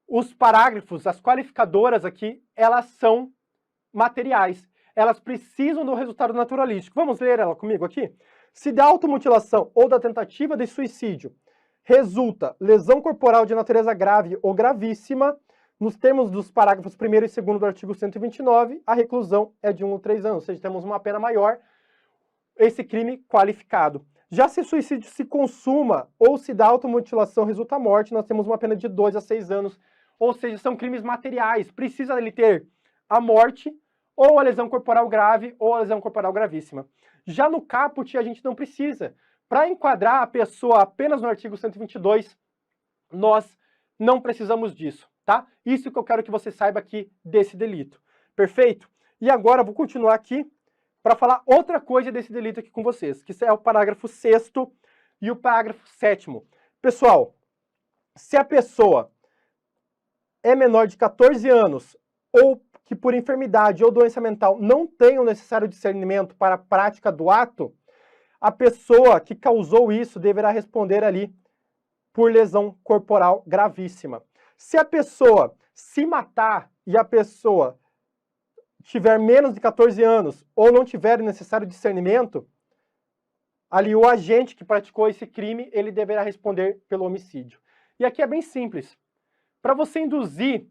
os parágrafos, as qualificadoras aqui, elas são materiais. Elas precisam do resultado naturalístico. Vamos ler ela comigo aqui? Se da automutilação ou da tentativa de suicídio resulta lesão corporal de natureza grave ou gravíssima, nos termos dos parágrafos 1º e 2º do artigo 129, a reclusão é de 1 ou 3 anos, ou seja, temos uma pena maior, esse crime qualificado. Já se suicídio se consuma ou se da automutilação resulta morte, nós temos uma pena de 2 a 6 anos, ou seja, são crimes materiais. Precisa ele ter a morte, ou a lesão corporal grave, ou a lesão corporal gravíssima. Já no caput, a gente não precisa. Para enquadrar a pessoa apenas no artigo 122, nós não precisamos disso, tá? Isso que eu quero que você saiba aqui desse delito. Perfeito? E agora eu vou continuar aqui para falar outra coisa desse delito aqui com vocês, que é o parágrafo 6º e o parágrafo 7º. Pessoal, se a pessoa é menor de 14 anos ou que por enfermidade ou doença mental não tem o necessário discernimento para a prática do ato, a pessoa que causou isso deverá responder ali por lesão corporal gravíssima. Se a pessoa se matar e a pessoa tiver menos de 14 anos ou não tiver o necessário discernimento, ali o agente que praticou esse crime, ele deverá responder pelo homicídio. E aqui é bem simples. Para você induzir,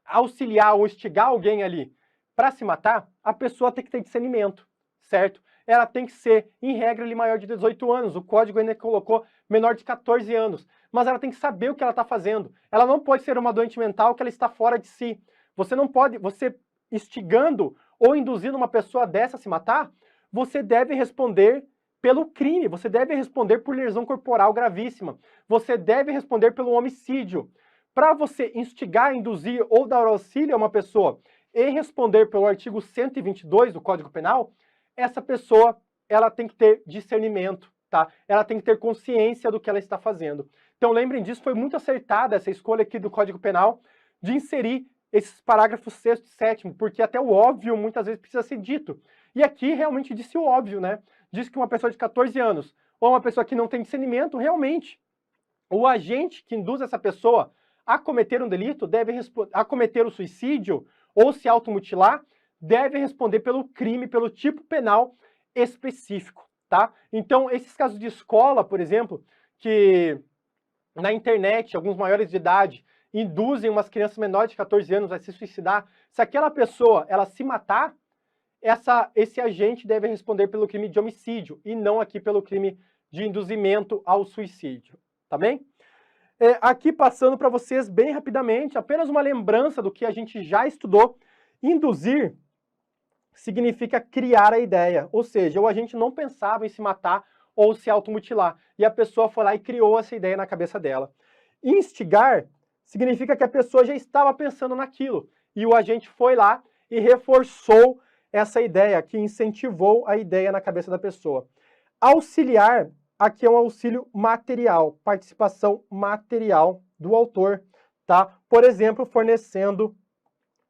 auxiliar ou instigar alguém ali para se matar, a pessoa tem que ter discernimento, certo? Ela tem que ser, em regra, ali, maior de 18 anos. O código ainda colocou menor de 14 anos. Mas ela tem que saber o que ela está fazendo. Ela não pode ser uma doente mental que ela está fora de si. Você não pode, você instigando ou induzindo uma pessoa dessa a se matar, você deve responder pelo crime, você deve responder por lesão corporal gravíssima, você deve responder pelo homicídio. Para você instigar, induzir ou dar auxílio a uma pessoa e responder pelo artigo 122 do Código Penal, essa pessoa ela tem que ter discernimento, tá? Ela tem que ter consciência do que ela está fazendo. Então lembrem disso, foi muito acertada essa escolha aqui do Código Penal de inserir esses parágrafos 6º e 7º, porque até o óbvio muitas vezes precisa ser dito. E aqui realmente disse o óbvio, né? Diz que uma pessoa de 14 anos ou uma pessoa que não tem discernimento, realmente, o agente que induz essa pessoa a cometer um delito, a cometer o suicídio ou se automutilar, deve responder pelo crime, pelo tipo penal específico, tá? Então, esses casos de escola, por exemplo, que na internet, alguns maiores de idade, induzem umas crianças menores de 14 anos a se suicidar, se aquela pessoa, ela se matar, esse agente deve responder pelo crime de homicídio e não aqui pelo crime de induzimento ao suicídio, tá bem? Aqui passando para vocês bem rapidamente, apenas uma lembrança do que a gente já estudou. Induzir significa criar a ideia, ou seja, o agente não pensava em se matar ou se automutilar, e a pessoa foi lá e criou essa ideia na cabeça dela. Instigar significa que a pessoa já estava pensando naquilo, e o agente foi lá e reforçou essa ideia, que incentivou a ideia na cabeça da pessoa. Auxiliar, aqui é um auxílio material, participação material do autor, tá? Por exemplo, fornecendo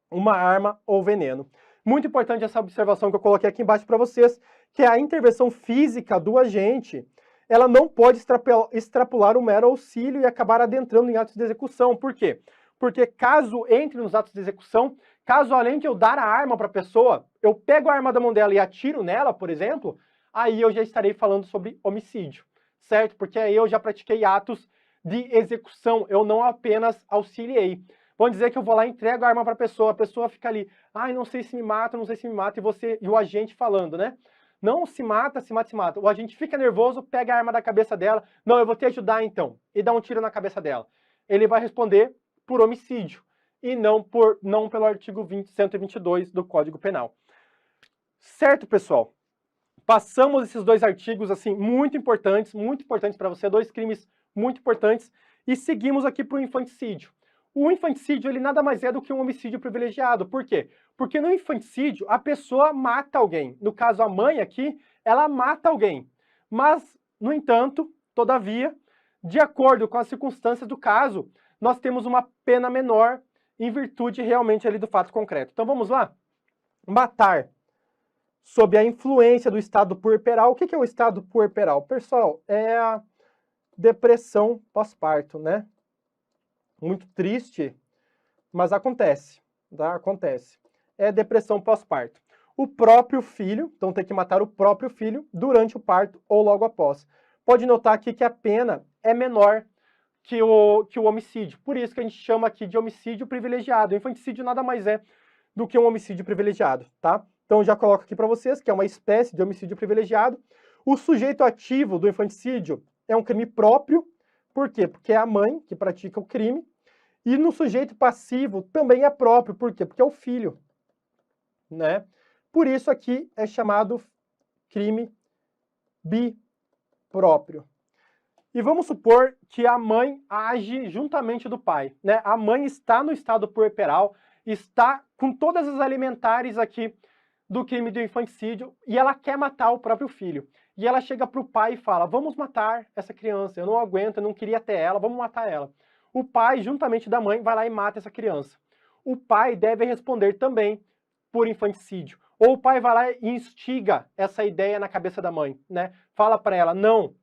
uma arma ou veneno. Muito importante essa observação que eu coloquei aqui embaixo para vocês, que é a intervenção física do agente, ela não pode extrapolar o mero auxílio e acabar adentrando em atos de execução. Por quê? Porque caso entre nos atos de execução, caso além de eu dar a arma para a pessoa, eu pego a arma da mão dela e atiro nela, por exemplo, aí eu já estarei falando sobre homicídio, certo? Porque aí eu já pratiquei atos de execução, eu não apenas auxiliei. Vamos dizer que eu vou lá e entrego a arma para a pessoa fica ali, ai, não sei se me mata, não sei se me mata, e o agente falando, né? Não, se mata, se mata, se mata. O agente fica nervoso, pega a arma da cabeça dela, não, eu vou te ajudar então, e dá um tiro na cabeça dela. Ele vai responder por homicídio, e não pelo artigo 122 do Código Penal. Certo, pessoal? Passamos esses dois artigos, assim, muito importantes para você, dois crimes muito importantes, e seguimos aqui para o infanticídio. O infanticídio, ele nada mais é do que um homicídio privilegiado. Por quê? Porque no infanticídio, a pessoa mata alguém. No caso, a mãe aqui, ela mata alguém. Mas, no entanto, todavia, de acordo com as circunstâncias do caso, nós temos uma pena menor em virtude realmente ali do fato concreto. Então, vamos lá? Matar sob a influência do estado puerperal. O que é o estado puerperal? Pessoal, é a depressão pós-parto, né? muito triste, mas acontece, tá? Acontece. É depressão pós-parto. O próprio filho, então tem que matar o próprio filho durante o parto ou logo após. Pode notar aqui que a pena é menor que o homicídio. Por isso que a gente chama aqui de homicídio privilegiado. O infanticídio nada mais é do que um homicídio privilegiado, tá? Então já coloco aqui para vocês que é uma espécie de homicídio privilegiado. O sujeito ativo do infanticídio é um crime próprio. Por quê? Porque é a mãe que pratica o crime. E no sujeito passivo também é próprio. Por quê? Porque é o filho, né? Por isso aqui é chamado crime bipróprio. E vamos supor que a mãe age juntamente do pai, né? A mãe está no estado puerperal, está com todas as alimentares aqui do crime do infanticídio e ela quer matar o próprio filho. E ela chega para o pai e fala, vamos matar essa criança, eu não aguento, eu não queria ter ela, vamos matar ela. O pai, juntamente da mãe, vai lá e mata essa criança. O pai deve responder também por infanticídio. Ou o pai vai lá e instiga essa ideia na cabeça da mãe, né? Fala para ela, não,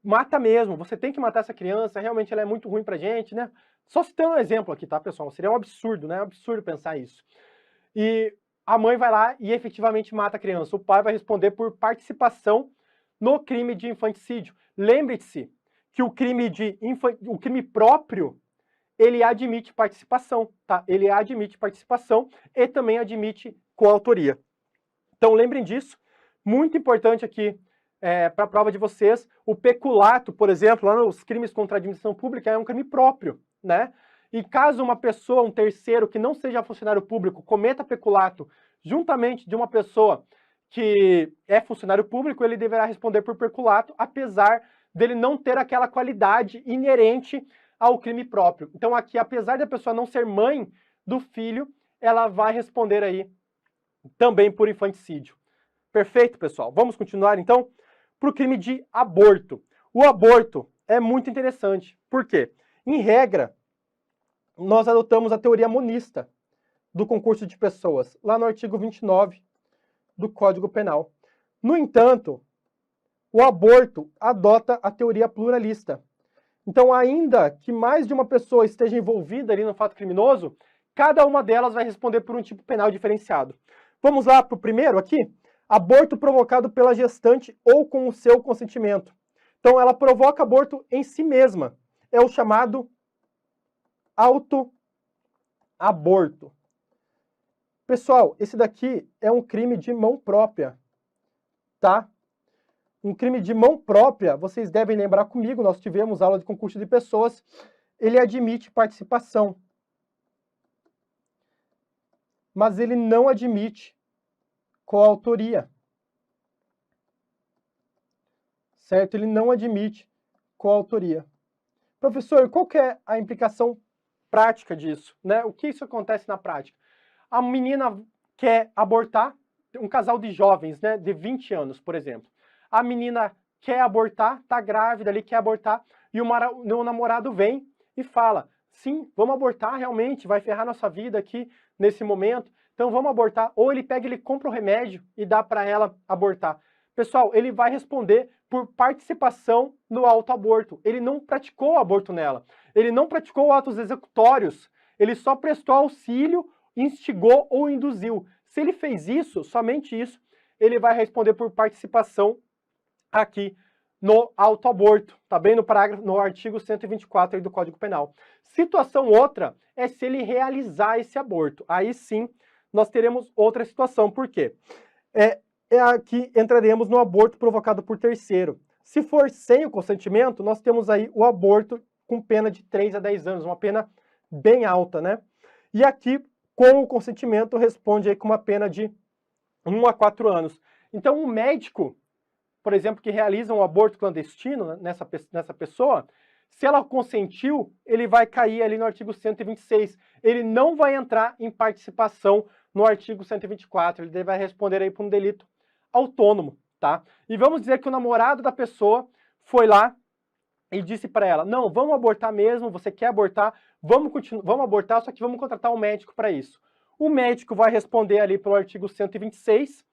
mata mesmo, você tem que matar essa criança, realmente ela é muito ruim pra gente, né? Só citando um exemplo aqui, tá, pessoal? Seria um absurdo, né? Um absurdo pensar isso. E a mãe vai lá e efetivamente mata a criança. O pai vai responder por participação no crime de infanticídio. Lembre-se que o crime próprio, ele admite participação, tá? Ele admite participação e também admite coautoria. Então lembrem disso, muito importante aqui para a prova de vocês, o peculato, por exemplo, lá nos crimes contra a administração pública é um crime próprio, né? E caso uma pessoa, um terceiro que não seja funcionário público, cometa peculato juntamente de uma pessoa que é funcionário público, ele deverá responder por peculato, apesar dele não ter aquela qualidade inerente ao crime próprio. Então aqui, apesar da pessoa não ser mãe do filho, ela vai responder aí também por infanticídio. Perfeito, pessoal? Vamos continuar, então, para o crime de aborto. O aborto é muito interessante. Por quê? Em regra, nós adotamos a teoria monista do concurso de pessoas, lá no artigo 29 do Código Penal. No entanto, o aborto adota a teoria pluralista. Então, ainda que mais de uma pessoa esteja envolvida ali no fato criminoso, cada uma delas vai responder por um tipo penal diferenciado. Vamos lá para o primeiro aqui? Aborto provocado pela gestante ou com o seu consentimento. Então, ela provoca aborto em si mesma. É o chamado autoaborto. Pessoal, esse daqui é um crime de mão própria, tá? Um crime de mão própria, vocês devem lembrar comigo, nós tivemos aula de concurso de pessoas, ele admite participação. Mas ele não admite coautoria. Certo? Ele não admite coautoria. Professor, qual que é a implicação prática disso, né? O que isso acontece na prática? A menina quer abortar, um casal de jovens, né, de 20 anos, por exemplo. A menina quer abortar, tá grávida ali, quer abortar, e o namorado vem e fala, sim, vamos abortar realmente, vai ferrar nossa vida aqui nesse momento, então vamos abortar. Ou ele pega, ele compra o remédio e dá para ela abortar. Pessoal, ele vai responder por participação no autoaborto. Ele não praticou o aborto nela. Ele não praticou atos executórios. Ele só prestou auxílio, instigou ou induziu. Se ele fez isso, somente isso, ele vai responder por participação aqui no autoaborto, tá bem? No artigo 124 aí do Código Penal. Situação outra é se ele realizar esse aborto. Aí sim, nós teremos outra situação. Por quê? Aqui entraremos no aborto provocado por terceiro. Se for sem o consentimento, nós temos aí o aborto com pena de 3 a 10 anos, uma pena bem alta, né? E aqui, com o consentimento, responde aí com uma pena de 1 a 4 anos. Então, um médico, por exemplo, que realiza um aborto clandestino nessa pessoa, se ela consentiu, ele vai cair ali no artigo 126. Ele não vai entrar em participação no artigo 124. Ele vai responder aí por um delito autônomo, tá? E vamos dizer que o namorado da pessoa foi lá e disse para ela, não, vamos abortar mesmo, você quer abortar, vamos abortar, só que vamos contratar um médico para isso. O médico vai responder ali pelo artigo 126,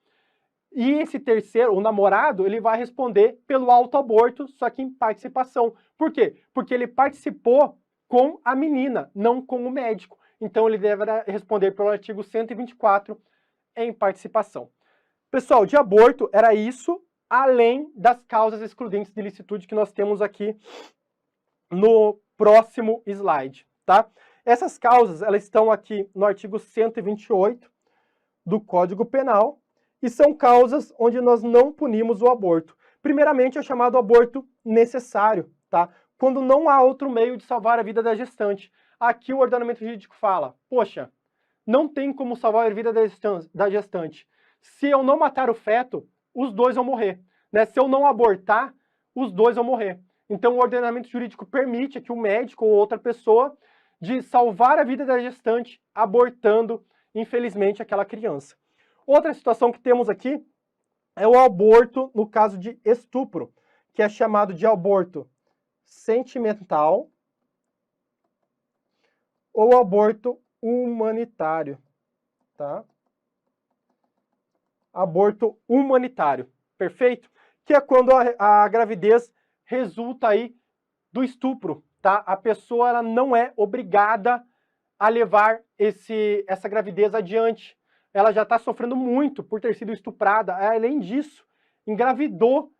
e esse terceiro, o namorado, ele vai responder pelo autoaborto, só que em participação. Por quê? Porque ele participou com a menina, não com o médico. Então ele deverá responder pelo artigo 124 em participação. Pessoal, de aborto era isso, além das causas excludentes de ilicitude que nós temos aqui no próximo slide, tá? Essas causas, elas estão aqui no artigo 128 do Código Penal e são causas onde nós não punimos o aborto. Primeiramente, é o chamado aborto necessário, tá? Quando não há outro meio de salvar a vida da gestante. Aqui o ordenamento jurídico fala, poxa, não tem como salvar a vida da gestante. Se eu não matar o feto, os dois vão morrer, né? Se eu não abortar, os dois vão morrer. Então o ordenamento jurídico permite que o médico ou outra pessoa de salvar a vida da gestante abortando, infelizmente, aquela criança. Outra situação que temos aqui é o aborto no caso de estupro, que é chamado de aborto sentimental ou aborto humanitário, tá? Aborto humanitário, perfeito? Que é quando a gravidez resulta aí do estupro, tá? A pessoa ela não é obrigada a levar essa gravidez adiante. Ela já está sofrendo muito por ter sido estuprada. Além disso, engravidou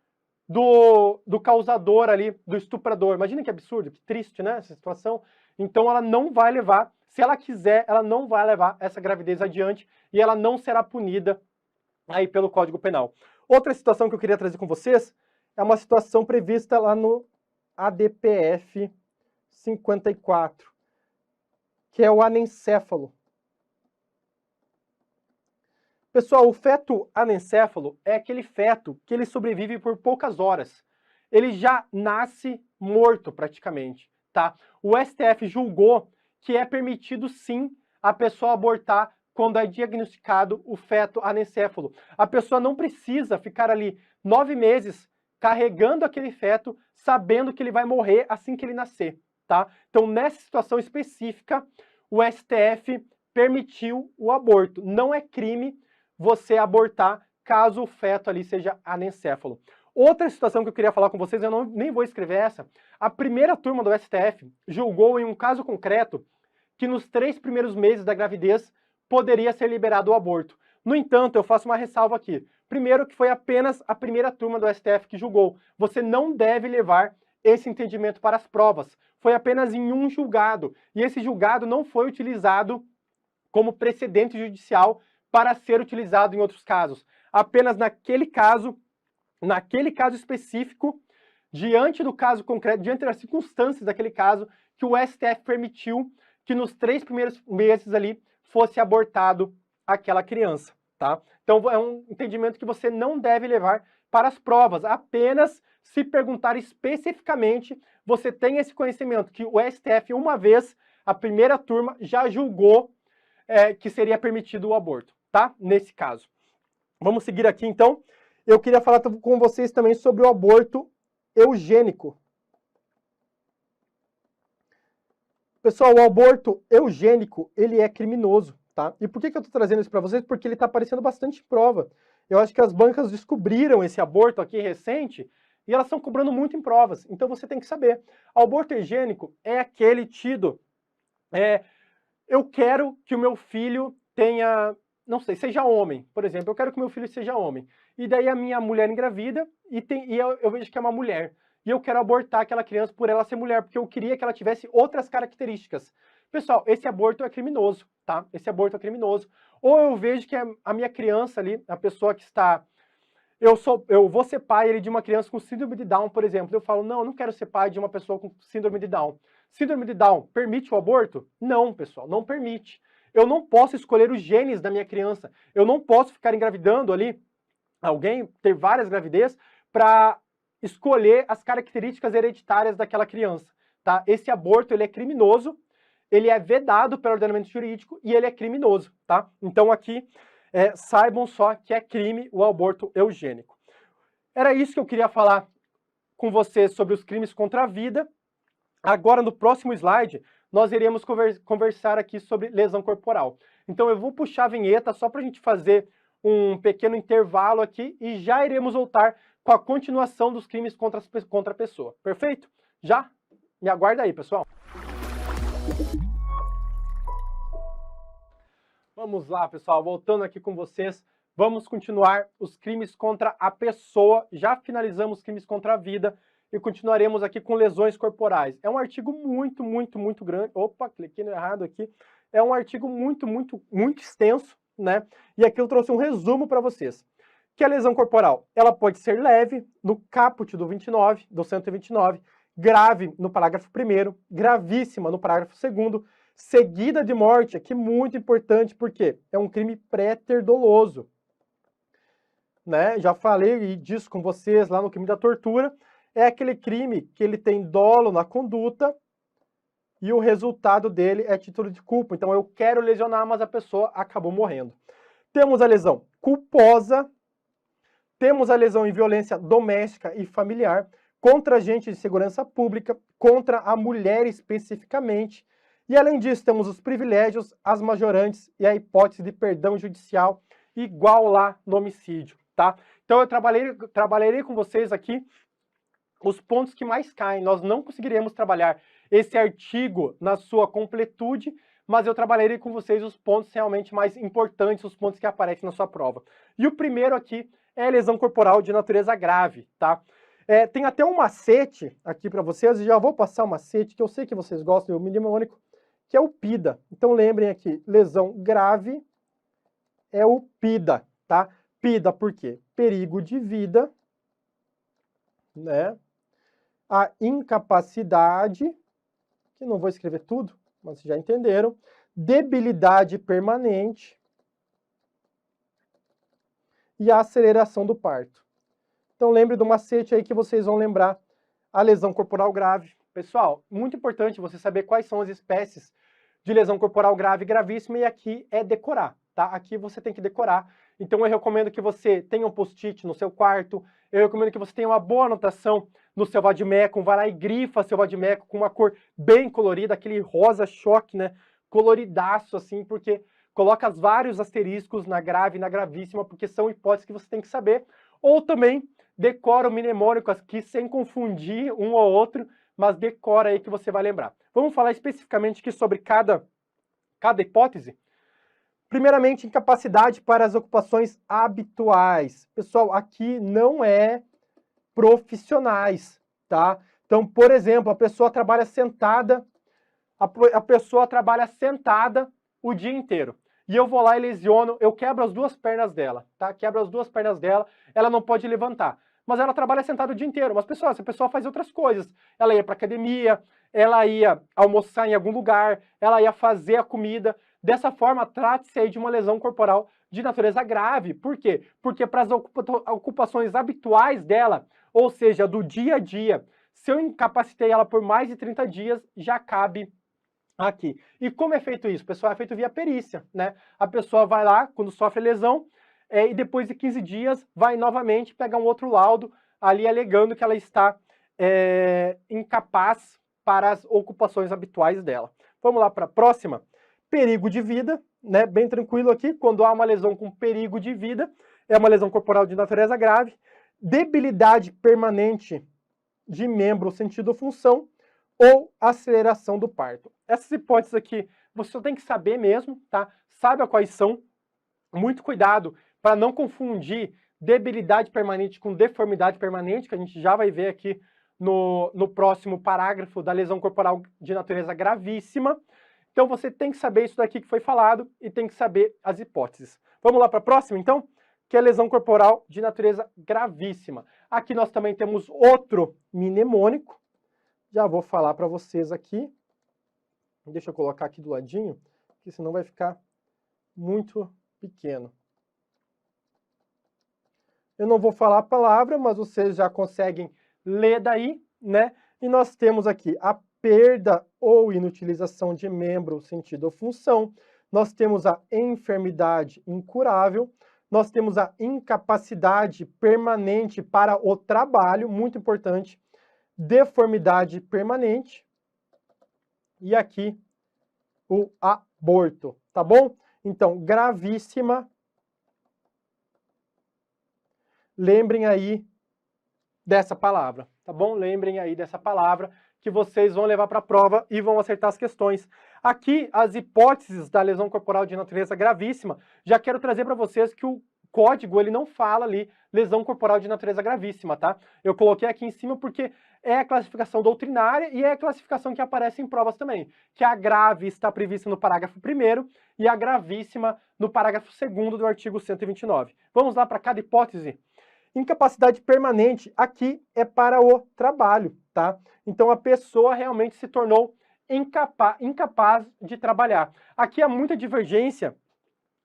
do causador ali, do estuprador. Imagina que absurdo, que triste, né, essa situação. Então ela não vai levar, se ela quiser, ela não vai levar essa gravidez adiante e ela não será punida aí pelo Código Penal. Outra situação que eu queria trazer com vocês é uma situação prevista lá no ADPF 54, que é o anencéfalo. Pessoal, o feto anencéfalo é aquele feto que ele sobrevive por poucas horas. Ele já nasce morto praticamente, tá? O STF julgou que é permitido sim a pessoa abortar quando é diagnosticado o feto anencéfalo. A pessoa não precisa ficar ali 9 meses carregando aquele feto, sabendo que ele vai morrer assim que ele nascer, tá? Então, nessa situação específica, o STF permitiu o aborto. Não é crime você abortar caso o feto ali seja anencéfalo. Outra situação que eu queria falar com vocês, eu nem vou escrever essa, a primeira turma do STF julgou em um caso concreto que nos 3 primeiros meses da gravidez poderia ser liberado o aborto. No entanto, eu faço uma ressalva aqui. Primeiro que foi apenas a primeira turma do STF que julgou. Você não deve levar esse entendimento para as provas. Foi apenas em um julgado. E esse julgado não foi utilizado como precedente judicial para ser utilizado em outros casos. Apenas naquele caso específico, diante do caso concreto, diante das circunstâncias daquele caso, que o STF permitiu que nos 3 primeiros meses ali fosse abortado aquela criança, tá? Então é um entendimento que você não deve levar para as provas, apenas se perguntar especificamente, você tem esse conhecimento que o STF, uma vez, a primeira turma, já julgou que seria permitido o aborto, tá? Nesse caso. Vamos seguir aqui, então. Eu queria falar com vocês também sobre o aborto eugênico. Pessoal, o aborto eugênico, ele é criminoso, tá? E por que eu estou trazendo isso para vocês? Porque ele está aparecendo bastante em prova. Eu acho que as bancas descobriram esse aborto aqui recente e elas estão cobrando muito em provas. Então você tem que saber. O aborto eugênico é aquele tido... eu quero que o meu filho tenha... não sei, seja homem, por exemplo, eu quero que meu filho seja homem. E daí a minha mulher engravida e eu vejo que é uma mulher. E eu quero abortar aquela criança por ela ser mulher, porque eu queria que ela tivesse outras características. Pessoal, esse aborto é criminoso, tá? Esse aborto é criminoso. Ou eu vejo que a minha criança ali, a pessoa que está... Eu vou ser pai de uma criança com síndrome de Down, por exemplo. Eu falo, não, eu não quero ser pai de uma pessoa com síndrome de Down. Síndrome de Down permite o aborto? Não, pessoal, não permite. Eu não posso escolher os genes da minha criança. Eu não posso ficar engravidando ali, ter várias gravidez, para escolher as características hereditárias daquela criança, tá? Esse aborto, ele é criminoso, ele é vedado pelo ordenamento jurídico e ele é criminoso, tá? Então aqui, saibam só que é crime o aborto eugênico. Era isso que eu queria falar com vocês sobre os crimes contra a vida. Agora, no próximo slide, nós iremos conversar aqui sobre lesão corporal. Então eu vou puxar a vinheta só para a gente fazer um pequeno intervalo aqui e já iremos voltar com a continuação dos crimes contra a pessoa. Perfeito? Já? Me aguarda aí, pessoal. Vamos lá, pessoal, voltando aqui com vocês, vamos continuar os crimes contra a pessoa, já finalizamos crimes contra a vida e continuaremos aqui com lesões corporais. É um artigo muito grande, opa, cliquei no errado aqui, é um artigo muito extenso, né? E aqui eu trouxe um resumo para vocês. Que a lesão corporal, ela pode ser leve, no caput do 129, grave no parágrafo 1º, gravíssima no parágrafo 2º, seguida de morte, aqui muito importante, porque é um crime pré-ter-doloso. Né? Já falei disso com vocês lá no crime da tortura, é aquele crime que ele tem dolo na conduta e o resultado dele é título de culpa. Então eu quero lesionar, mas a pessoa acabou morrendo. Temos a lesão culposa, temos a lesão em violência doméstica e familiar, contra agente de segurança pública, contra a mulher especificamente. E além disso, temos os privilégios, as majorantes e a hipótese de perdão judicial igual lá no homicídio, tá? Então eu trabalharei com vocês aqui os pontos que mais caem. Nós não conseguiremos trabalhar esse artigo na sua completude, mas eu trabalharei com vocês os pontos realmente mais importantes, os pontos que aparecem na sua prova. E o primeiro aqui é lesão corporal de natureza grave, tá? Tem até um macete aqui para vocês, e já vou passar um macete, que eu sei que vocês gostam, o mnemônico, que é o PIDA. Então lembrem aqui, lesão grave é o PIDA, tá? PIDA por quê? Perigo de vida, né? A incapacidade, que não vou escrever tudo, mas vocês já entenderam, debilidade permanente e a aceleração do parto. Então lembre do macete aí que vocês vão lembrar a lesão corporal grave. Pessoal, muito importante você saber quais são as espécies de lesão corporal grave e gravíssima, e aqui é decorar, tá? Aqui você tem que decorar. Então eu recomendo que você tenha um post-it no seu quarto, eu recomendo que você tenha uma boa anotação no seu vade-mecum, vai lá e grifa seu vade-mecum com uma cor bem colorida, aquele rosa choque, né? Coloridaço, assim, porque coloca vários asteriscos na grave e na gravíssima, porque são hipóteses que você tem que saber. Ou também decora o mnemônico aqui sem confundir um ou outro, mas decora aí que você vai lembrar. Vamos falar especificamente aqui sobre cada hipótese. Primeiramente, incapacidade para as ocupações habituais. Pessoal, aqui não é profissionais, tá? Então, por exemplo, a pessoa trabalha sentada, o dia inteiro. E eu vou lá e lesiono, eu quebro as duas pernas dela, tá? Quebro as duas pernas dela, ela não pode levantar. Mas ela trabalha sentada o dia inteiro. Mas, pessoal, essa pessoa faz outras coisas. Ela ia para academia, ela ia almoçar em algum lugar, ela ia fazer a comida. Dessa forma, trata-se aí de uma lesão corporal de natureza grave. Por quê? Porque para as ocupações habituais dela, ou seja, do dia a dia, se eu incapacitei ela por mais de 30 dias, já cabe aqui. E como é feito isso? Pessoal, é feito via perícia, né? A pessoa vai lá, quando sofre lesão, e depois de 15 dias vai novamente pegar um outro laudo ali alegando que ela está incapaz para as ocupações habituais dela. Vamos lá para a próxima. Perigo de vida, né? Bem tranquilo aqui, quando há uma lesão com perigo de vida, é uma lesão corporal de natureza grave. Debilidade permanente de membro, sentido ou função, ou aceleração do parto. Essas hipóteses aqui você só tem que saber mesmo, tá? Saiba quais são. Muito cuidado para não confundir debilidade permanente com deformidade permanente, que a gente já vai ver aqui no próximo parágrafo da lesão corporal de natureza gravíssima. Então você tem que saber isso daqui que foi falado e tem que saber as hipóteses. Vamos lá para a próxima, então? Que é a lesão corporal de natureza gravíssima. Aqui nós também temos outro mnemônico. Já vou falar para vocês aqui. Deixa eu colocar aqui do ladinho, que senão vai ficar muito pequeno. Eu não vou falar a palavra, mas vocês já conseguem ler daí, né? E nós temos aqui a perda ou inutilização de membro, sentido ou função. Nós temos a enfermidade incurável. Nós temos a incapacidade permanente para o trabalho, muito importante. Deformidade permanente. E aqui o aborto, tá bom? Então, gravíssima. Lembrem aí dessa palavra, tá bom? Lembrem aí dessa palavra, que vocês vão levar para a prova e vão acertar as questões. Aqui, as hipóteses da lesão corporal de natureza gravíssima, já quero trazer para vocês que o código, ele não fala ali lesão corporal de natureza gravíssima, tá? Eu coloquei aqui em cima porque é a classificação doutrinária e é a classificação que aparece em provas também, que a grave está prevista no parágrafo 1º e a gravíssima no parágrafo 2º do artigo 129. Vamos lá para cada hipótese? Incapacidade permanente, aqui é para o trabalho, tá? Então a pessoa realmente se tornou incapaz de trabalhar. Aqui há muita divergência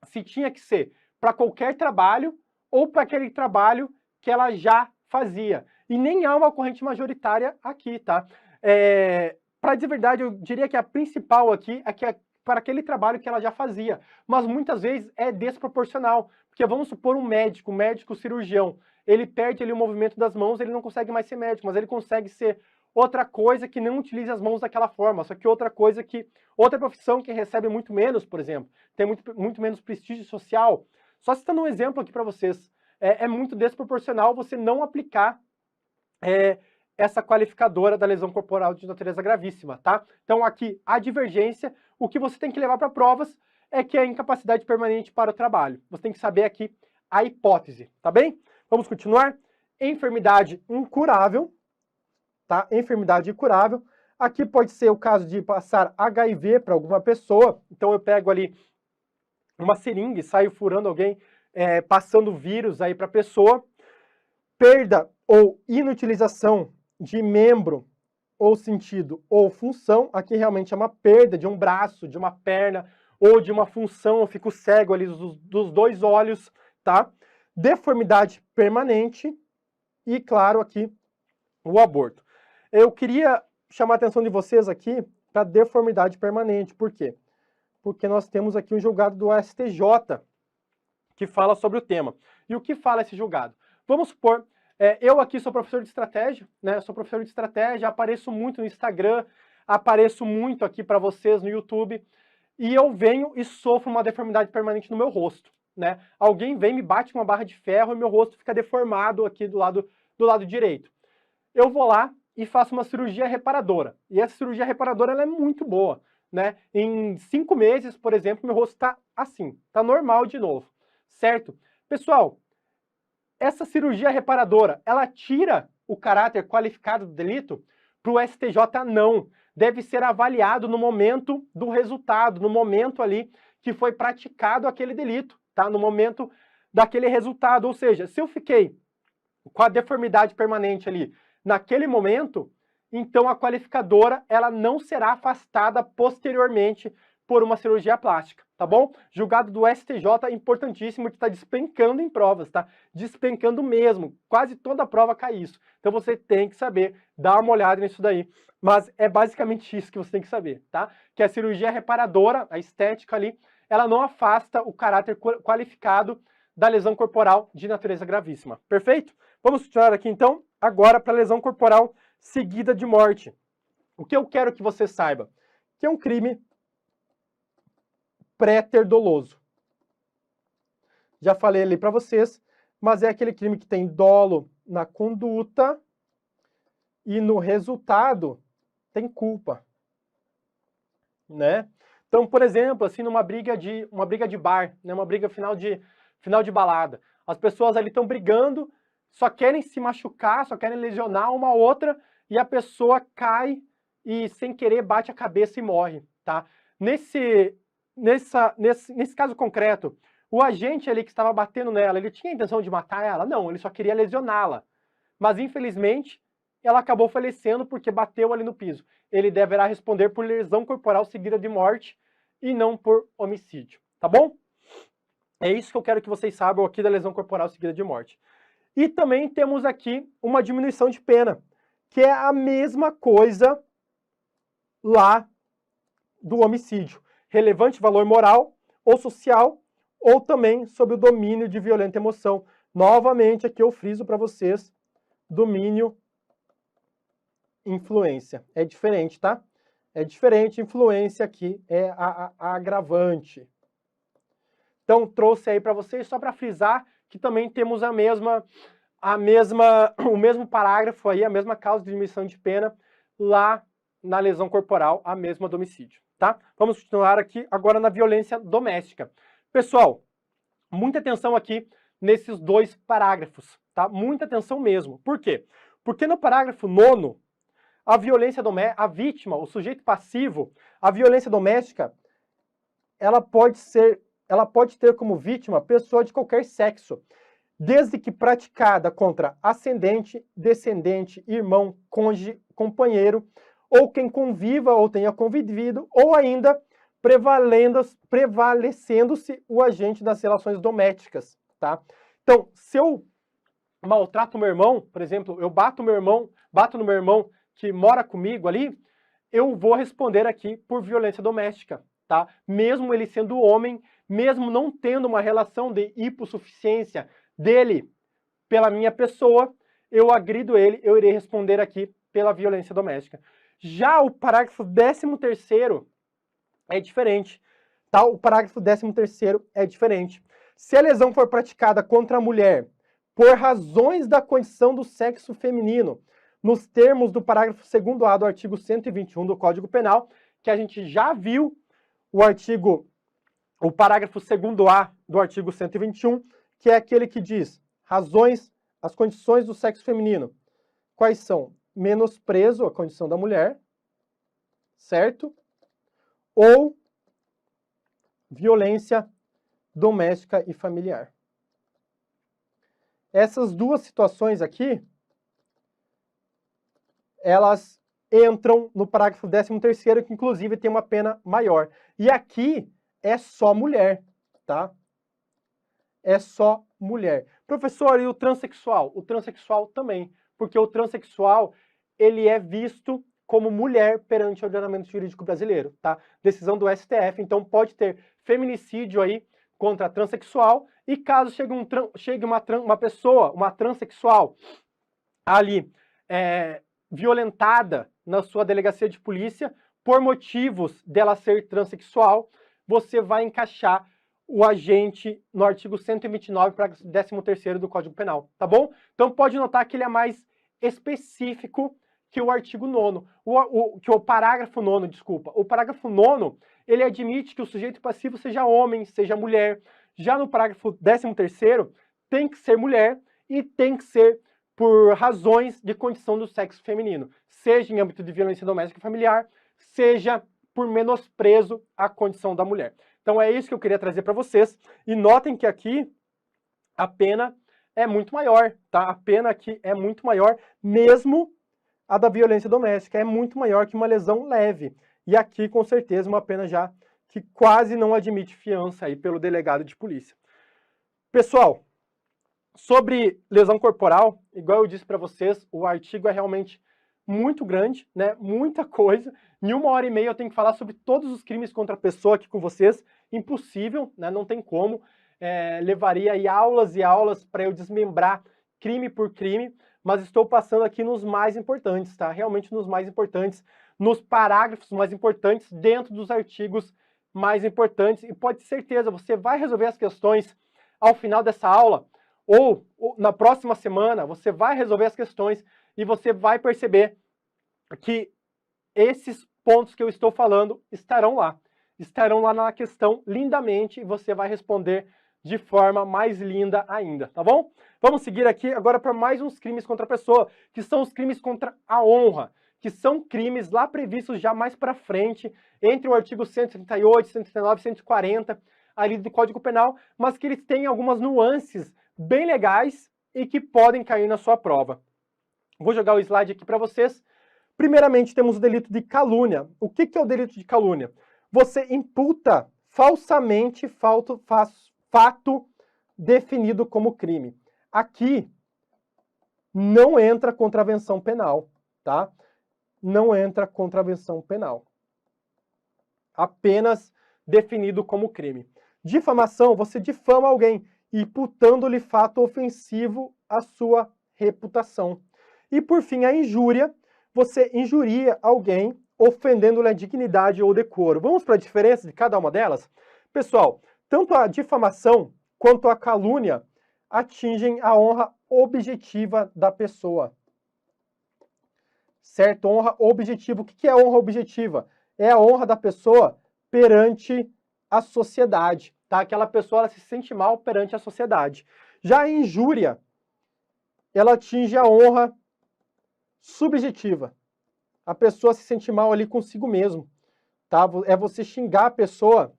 se tinha que ser para qualquer trabalho ou para aquele trabalho que ela já fazia. E nem há uma corrente majoritária aqui, tá? Para dizer a verdade, eu diria que a principal aqui é que é para aquele trabalho que ela já fazia. Mas muitas vezes é desproporcional. Porque vamos supor um médico cirurgião, ele perde ali o movimento das mãos, ele não consegue mais ser médico, mas ele consegue ser outra coisa que não utilize as mãos daquela forma, só que outra profissão que recebe muito menos, por exemplo, tem muito menos prestígio social. Só citando um exemplo aqui para vocês, é muito desproporcional você não aplicar essa qualificadora da lesão corporal de natureza gravíssima, tá? Então aqui, a divergência, o que você tem que levar para provas é que é incapacidade permanente para o trabalho. Você tem que saber aqui a hipótese, tá bem? Vamos continuar? Enfermidade incurável, tá? Enfermidade incurável. Aqui pode ser o caso de passar HIV para alguma pessoa. Então eu pego ali uma seringa e saio furando alguém, passando vírus aí para a pessoa. Perda ou inutilização de membro ou sentido ou função. Aqui realmente é uma perda de um braço, de uma perna ou de uma função. Eu fico cego ali dos 2 olhos, tá? Deformidade permanente e, claro, aqui o aborto. Eu queria chamar a atenção de vocês aqui para deformidade permanente. Por quê? Porque nós temos aqui um julgado do STJ que fala sobre o tema. E o que fala esse julgado? Vamos supor, eu aqui sou professor de estratégia, né? Sou professor de estratégia, apareço muito no Instagram, apareço muito aqui para vocês no YouTube, e eu venho e sofro uma deformidade permanente no meu rosto, né? Alguém vem, me bate com uma barra de ferro e meu rosto fica deformado aqui do lado direito. Eu vou lá e faço uma cirurgia reparadora. E essa cirurgia reparadora ela é muito boa, né? Em 5 meses, por exemplo, meu rosto está assim, está normal de novo, certo? Pessoal, essa cirurgia reparadora, ela tira o caráter qualificado do delito? Para o STJ, não. Deve ser avaliado no momento do resultado, no momento ali que foi praticado aquele delito, tá? No momento daquele resultado. Ou seja, se eu fiquei com a deformidade permanente ali naquele momento, então a qualificadora ela não será afastada posteriormente por uma cirurgia plástica, tá bom? Julgado do STJ importantíssimo que está despencando em provas, tá? Despencando mesmo, quase toda a prova cai isso. Então você tem que saber, dar uma olhada nisso daí. Mas é basicamente isso que você tem que saber, tá? Que a cirurgia reparadora, a estética ali, ela não afasta o caráter qualificado da lesão corporal de natureza gravíssima. Perfeito? Vamos continuar aqui então, agora para a lesão corporal seguida de morte. O que eu quero que você saiba? Que é um crime préter doloso. Já falei ali para vocês, mas é aquele crime que tem dolo na conduta e no resultado tem culpa, né? Então, por exemplo, assim numa briga de bar, né, uma briga final de balada, as pessoas ali estão brigando, só querem se machucar, só querem lesionar uma outra e a pessoa cai e sem querer bate a cabeça e morre, tá? Nesse caso concreto, o agente ali que estava batendo nela, ele tinha a intenção de matar ela? Não, ele só queria lesioná-la. Mas, infelizmente, ela acabou falecendo porque bateu ali no piso. Ele deverá responder por lesão corporal seguida de morte e não por homicídio, tá bom? É isso que eu quero que vocês saibam aqui da lesão corporal seguida de morte. E também temos aqui uma diminuição de pena, que é a mesma coisa lá do homicídio. Relevante valor moral ou social, ou também sob o domínio de violenta emoção. Novamente, aqui eu friso para vocês, domínio, influência. É diferente, tá? É diferente, influência aqui é a agravante. Então, trouxe aí para vocês, só para frisar, que também temos o mesmo parágrafo aí, a mesma causa de diminuição de pena lá na lesão corporal, a mesma do homicídio, tá? Vamos continuar aqui agora na violência doméstica. Pessoal, muita atenção aqui nesses dois parágrafos, tá? Muita atenção mesmo. Por quê? Porque no parágrafo 9º, a violência doméstica, a vítima, o sujeito passivo, a violência doméstica, ela pode ter como vítima pessoa de qualquer sexo, desde que praticada contra ascendente, descendente, irmão, cônjuge, companheiro, ou quem conviva ou tenha convivido, ou ainda prevalecendo-se o agente das relações domésticas, tá? Então, se eu maltrato meu irmão, por exemplo, eu bato no meu irmão que mora comigo ali, eu vou responder aqui por violência doméstica, tá? Mesmo ele sendo homem, mesmo não tendo uma relação de hipossuficiência dele pela minha pessoa, eu agrido ele, eu irei responder aqui pela violência doméstica. Já o parágrafo 13º é diferente, tá? O parágrafo 13º é diferente. Se a lesão for praticada contra a mulher por razões da condição do sexo feminino, nos termos do parágrafo 2º-A do artigo 121 do Código Penal, que a gente já viu o parágrafo 2º-A do artigo 121, que é aquele que diz as condições do sexo feminino. Quais são? Menosprezo à condição da mulher, certo? Ou violência doméstica e familiar. Essas duas situações aqui, elas entram no parágrafo 13º, que inclusive tem uma pena maior. E aqui é só mulher, tá? É só mulher. Professor, e o transexual? O transexual também, porque o transexual, ele é visto como mulher perante o ordenamento jurídico brasileiro, tá? Decisão do STF, então pode ter feminicídio aí contra a transexual, e caso chegue uma pessoa, uma transexual, ali, violentada na sua delegacia de polícia, por motivos dela ser transexual, você vai encaixar o agente no artigo 129, parágrafo 13º do Código Penal, tá bom? Então pode notar que ele é mais específico que o artigo 9º, que o parágrafo 9º, desculpa. O parágrafo 9º, ele admite que o sujeito passivo seja homem, seja mulher. Já no parágrafo 13º, tem que ser mulher e tem que ser por razões de condição do sexo feminino, seja em âmbito de violência doméstica e familiar, seja por menosprezo à condição da mulher. Então é isso que eu queria trazer para vocês. E notem que aqui a pena é muito maior, tá? A pena aqui é muito maior, mesmo a da violência doméstica, é muito maior que uma lesão leve. E aqui, com certeza, uma pena já que quase não admite fiança aí pelo delegado de polícia. Pessoal, sobre lesão corporal, igual eu disse para vocês, o artigo é realmente muito grande, né? Muita coisa. Em 1h30 eu tenho que falar sobre todos os crimes contra a pessoa aqui com vocês. Impossível, né? Não tem como. Levaria aí aulas e aulas para eu desmembrar crime por crime, mas estou passando aqui nos mais importantes, tá? Realmente nos mais importantes, nos parágrafos mais importantes, dentro dos artigos mais importantes. E pode ter certeza, você vai resolver as questões ao final dessa aula, ou na próxima semana, você vai resolver as questões e você vai perceber que esses pontos que eu estou falando estarão lá na questão lindamente, e você vai responder de forma mais linda ainda, tá bom? Vamos seguir aqui agora para mais uns crimes contra a pessoa, que são os crimes contra a honra, que são crimes lá previstos já mais para frente, entre o artigo 138, 139 e 140 ali do Código Penal, mas que eles têm algumas nuances bem legais e que podem cair na sua prova. Vou jogar o slide aqui para vocês. Primeiramente, temos o delito de calúnia. O que é o delito de calúnia? Você imputa falsamente fato definido como crime. Aqui não entra contravenção penal, tá? Não entra contravenção penal. Apenas definido como crime. Difamação, você difama alguém, imputando-lhe fato ofensivo à sua reputação. E por fim, a injúria, você injuria alguém ofendendo-lhe a dignidade ou decoro. Vamos para a diferença de cada uma delas? Pessoal, tanto a difamação quanto a calúnia atingem a honra objetiva da pessoa. certo? Honra objetiva. O que é honra objetiva? É a honra da pessoa perante a sociedade, tá? Aquela pessoa ela se sente mal perante a sociedade. Já a injúria, ela atinge a honra subjetiva. A pessoa se sente mal ali consigo mesmo, tá? É você xingar a pessoa,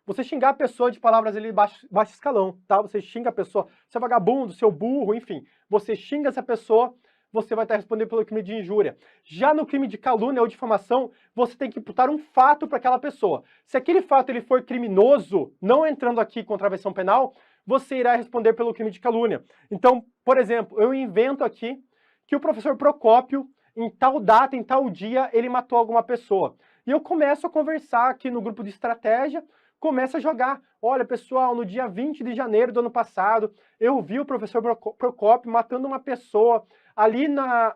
você xingar a pessoa de palavras ali baixo escalão, tá? Você xinga a pessoa, seu vagabundo, seu burro, enfim. Você xinga essa pessoa, você vai estar respondendo pelo crime de injúria. Já no crime de calúnia ou difamação, você tem que imputar um fato para aquela pessoa. Se aquele fato ele for criminoso, não entrando aqui com contravenção penal, você irá responder pelo crime de calúnia. Então, por exemplo, eu invento aqui que o professor Procópio, em tal data, em tal dia, ele matou alguma pessoa. E eu começo a conversar aqui no grupo de estratégia, começo a jogar. Olha, pessoal, no dia 20 de janeiro do ano passado, eu vi o professor Procópio matando uma pessoa ali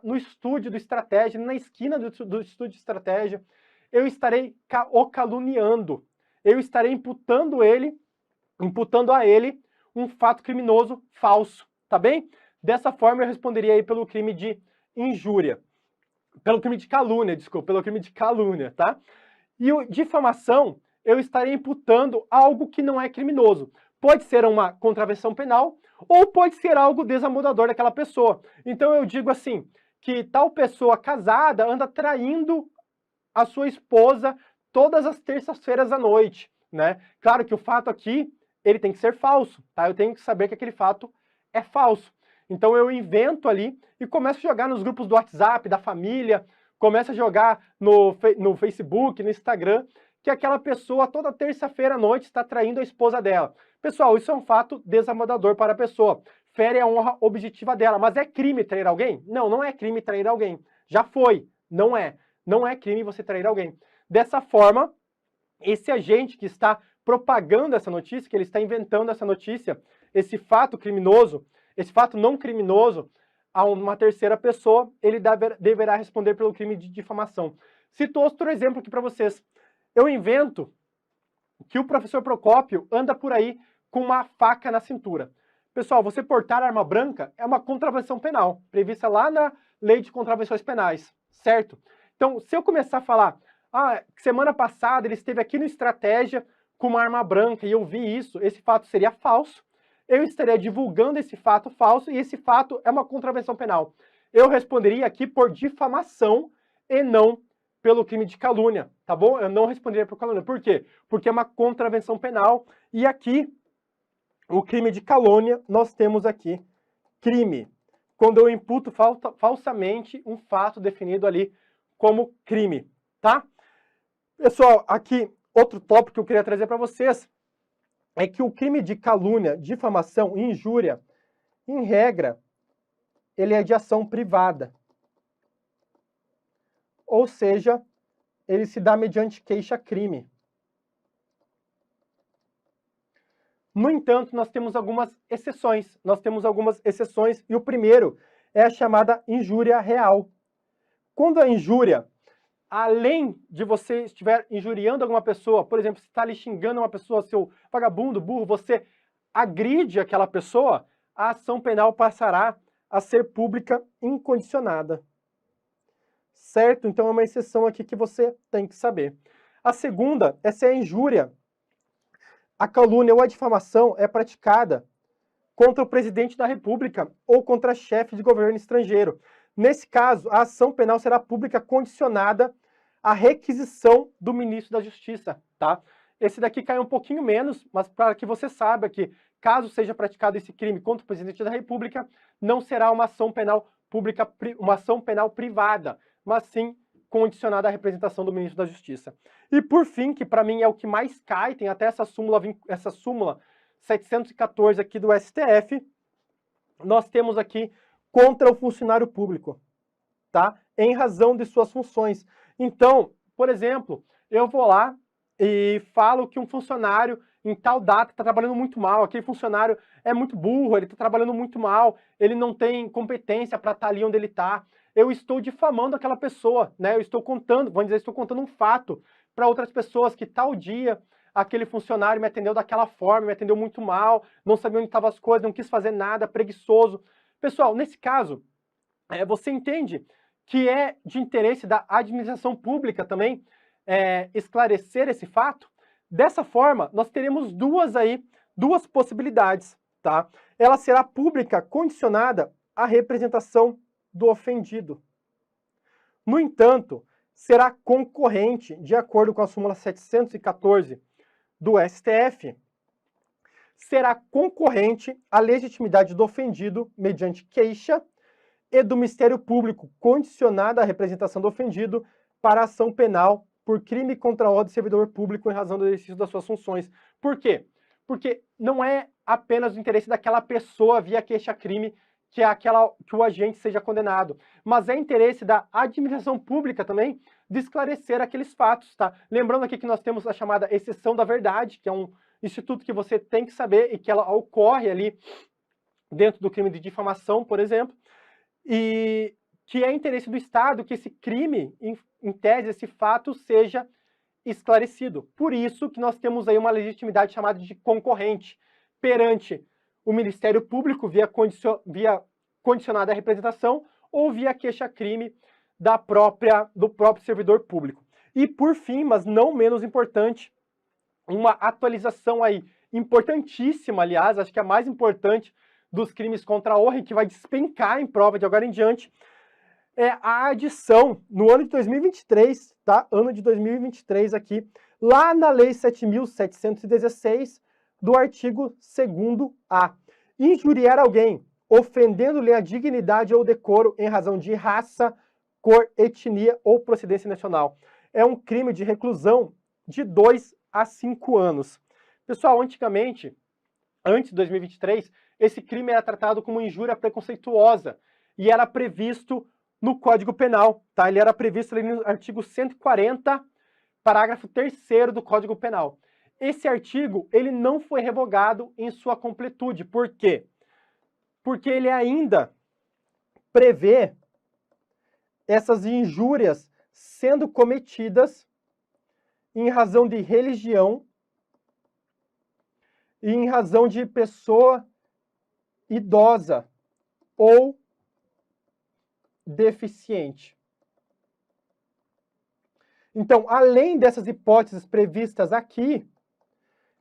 no estúdio do estratégia, na esquina do estúdio de estratégia. Eu estarei o caluniando. Eu estarei imputando a ele um fato criminoso falso, tá bem? Dessa forma eu responderia aí pelo crime de injúria. Pelo crime de calúnia, desculpa, pelo crime de calúnia, tá? E o difamação, eu estarei imputando algo que não é criminoso. Pode ser uma contravenção penal ou pode ser algo desamodador daquela pessoa. Então eu digo assim, que tal pessoa casada anda traindo a sua esposa todas as terças-feiras à noite, né? Claro que o fato aqui, ele tem que ser falso, tá? Eu tenho que saber que aquele fato é falso. Então eu invento ali e começo a jogar nos grupos do WhatsApp, da família, começo a jogar no Facebook, no Instagram, que aquela pessoa toda terça-feira à noite está traindo a esposa dela. Pessoal, isso é um fato desamodador para a pessoa. Fere a honra objetiva dela. Mas é crime trair alguém? Não, não é crime trair alguém. Já foi. Não é. Não é crime você trair alguém. Dessa forma, esse agente que está propagando essa notícia, que ele está inventando essa notícia, esse fato criminoso, esse fato não criminoso, a uma terceira pessoa, ele deverá responder pelo crime de difamação. Cito outro exemplo aqui para vocês. Eu invento que o professor Procópio anda por aí com uma faca na cintura. Pessoal, você portar arma branca é uma contravenção penal, prevista lá na Lei de Contravenções Penais, certo? Então, se eu começar a falar, semana passada ele esteve aqui no Estratégia com uma arma branca e eu vi isso, esse fato seria falso, eu estaria divulgando esse fato falso e esse fato é uma contravenção penal. Eu responderia aqui por difamação e não pelo crime de calúnia, tá bom? Eu não responderia por calúnia. Por quê? Porque é uma contravenção penal e aqui, o crime de calúnia, nós temos aqui crime. Quando eu imputo falsamente um fato definido ali como crime, tá? Pessoal, aqui, outro tópico que eu queria trazer para vocês é que o crime de calúnia, difamação e injúria, em regra, ele é de ação privada. Ou seja, ele se dá mediante queixa-crime. No entanto, nós temos algumas exceções. E o primeiro é a chamada injúria real. Quando a injúria, além de você estiver injuriando alguma pessoa, por exemplo, você está ali xingando uma pessoa, seu vagabundo, burro, você agride aquela pessoa, a ação penal passará a ser pública incondicionada. Certo? Então é uma exceção aqui que você tem que saber. A segunda é se a injúria, a calúnia ou a difamação é praticada contra o presidente da República ou contra chefe de governo estrangeiro. Nesse caso, a ação penal será pública condicionada à requisição do ministro da Justiça, tá? Esse daqui cai um pouquinho menos, mas para que você saiba que, caso seja praticado esse crime contra o presidente da República, não será uma ação penal pública, uma ação penal privada, mas sim condicionada à representação do ministro da Justiça. E por fim, que para mim é o que mais cai, tem até essa súmula 714 aqui do STF, nós temos aqui contra o funcionário público, tá? Em razão de suas funções. Então, por exemplo, eu vou lá e falo que um funcionário em tal data está trabalhando muito mal, aquele funcionário é muito burro, ele está trabalhando muito mal, ele não tem competência para estar ali onde ele está. Eu estou difamando aquela pessoa, né? Eu estou contando, vamos dizer, estou contando um fato para outras pessoas que tal dia aquele funcionário me atendeu daquela forma, me atendeu muito mal, não sabia onde estavam as coisas, não quis fazer nada, preguiçoso. Pessoal, nesse caso, você entende que é de interesse da administração pública também esclarecer esse fato. Dessa forma, nós teremos duas possibilidades, tá? Ela será pública condicionada à representação do ofendido. No entanto, será concorrente, de acordo com a súmula 714 do STF, será concorrente à legitimidade do ofendido mediante queixa e do Ministério Público condicionada à representação do ofendido para ação penal por crime contra a ordem do servidor público em razão do exercício das suas funções. Por quê? Porque não é apenas o interesse daquela pessoa via queixa-crime que o agente seja condenado, mas é interesse da administração pública também de esclarecer aqueles fatos, tá? Lembrando aqui que nós temos a chamada exceção da verdade, que é um instituto que você tem que saber e que ela ocorre ali dentro do crime de difamação, por exemplo, e que é interesse do Estado que esse crime, em tese, esse fato seja esclarecido. Por isso que nós temos aí uma legitimidade chamada de concorrente perante o Ministério Público via condicionada à representação ou via queixa-crime do próprio servidor público. E por fim, mas não menos importante, uma atualização aí importantíssima, aliás, acho que é a mais importante dos crimes contra a honra e que vai despencar em prova de agora em diante, é a adição no ano de 2023, tá? Ano de 2023 aqui, lá na Lei 7.716, do artigo 2º-A. Injuriar alguém, ofendendo-lhe a dignidade ou decoro em razão de raça, cor, etnia ou procedência nacional. É um crime de reclusão de 2 a 5 anos. Pessoal, antigamente, antes de 2023, esse crime era tratado como injúria preconceituosa e era previsto no Código Penal, tá? Ele era previsto ali no artigo 140, parágrafo 3º do Código Penal. Esse artigo, ele não foi revogado em sua completude. Por quê? Porque ele ainda prevê essas injúrias sendo cometidas em razão de religião e em razão de pessoa idosa ou deficiente. Então, além dessas hipóteses previstas aqui,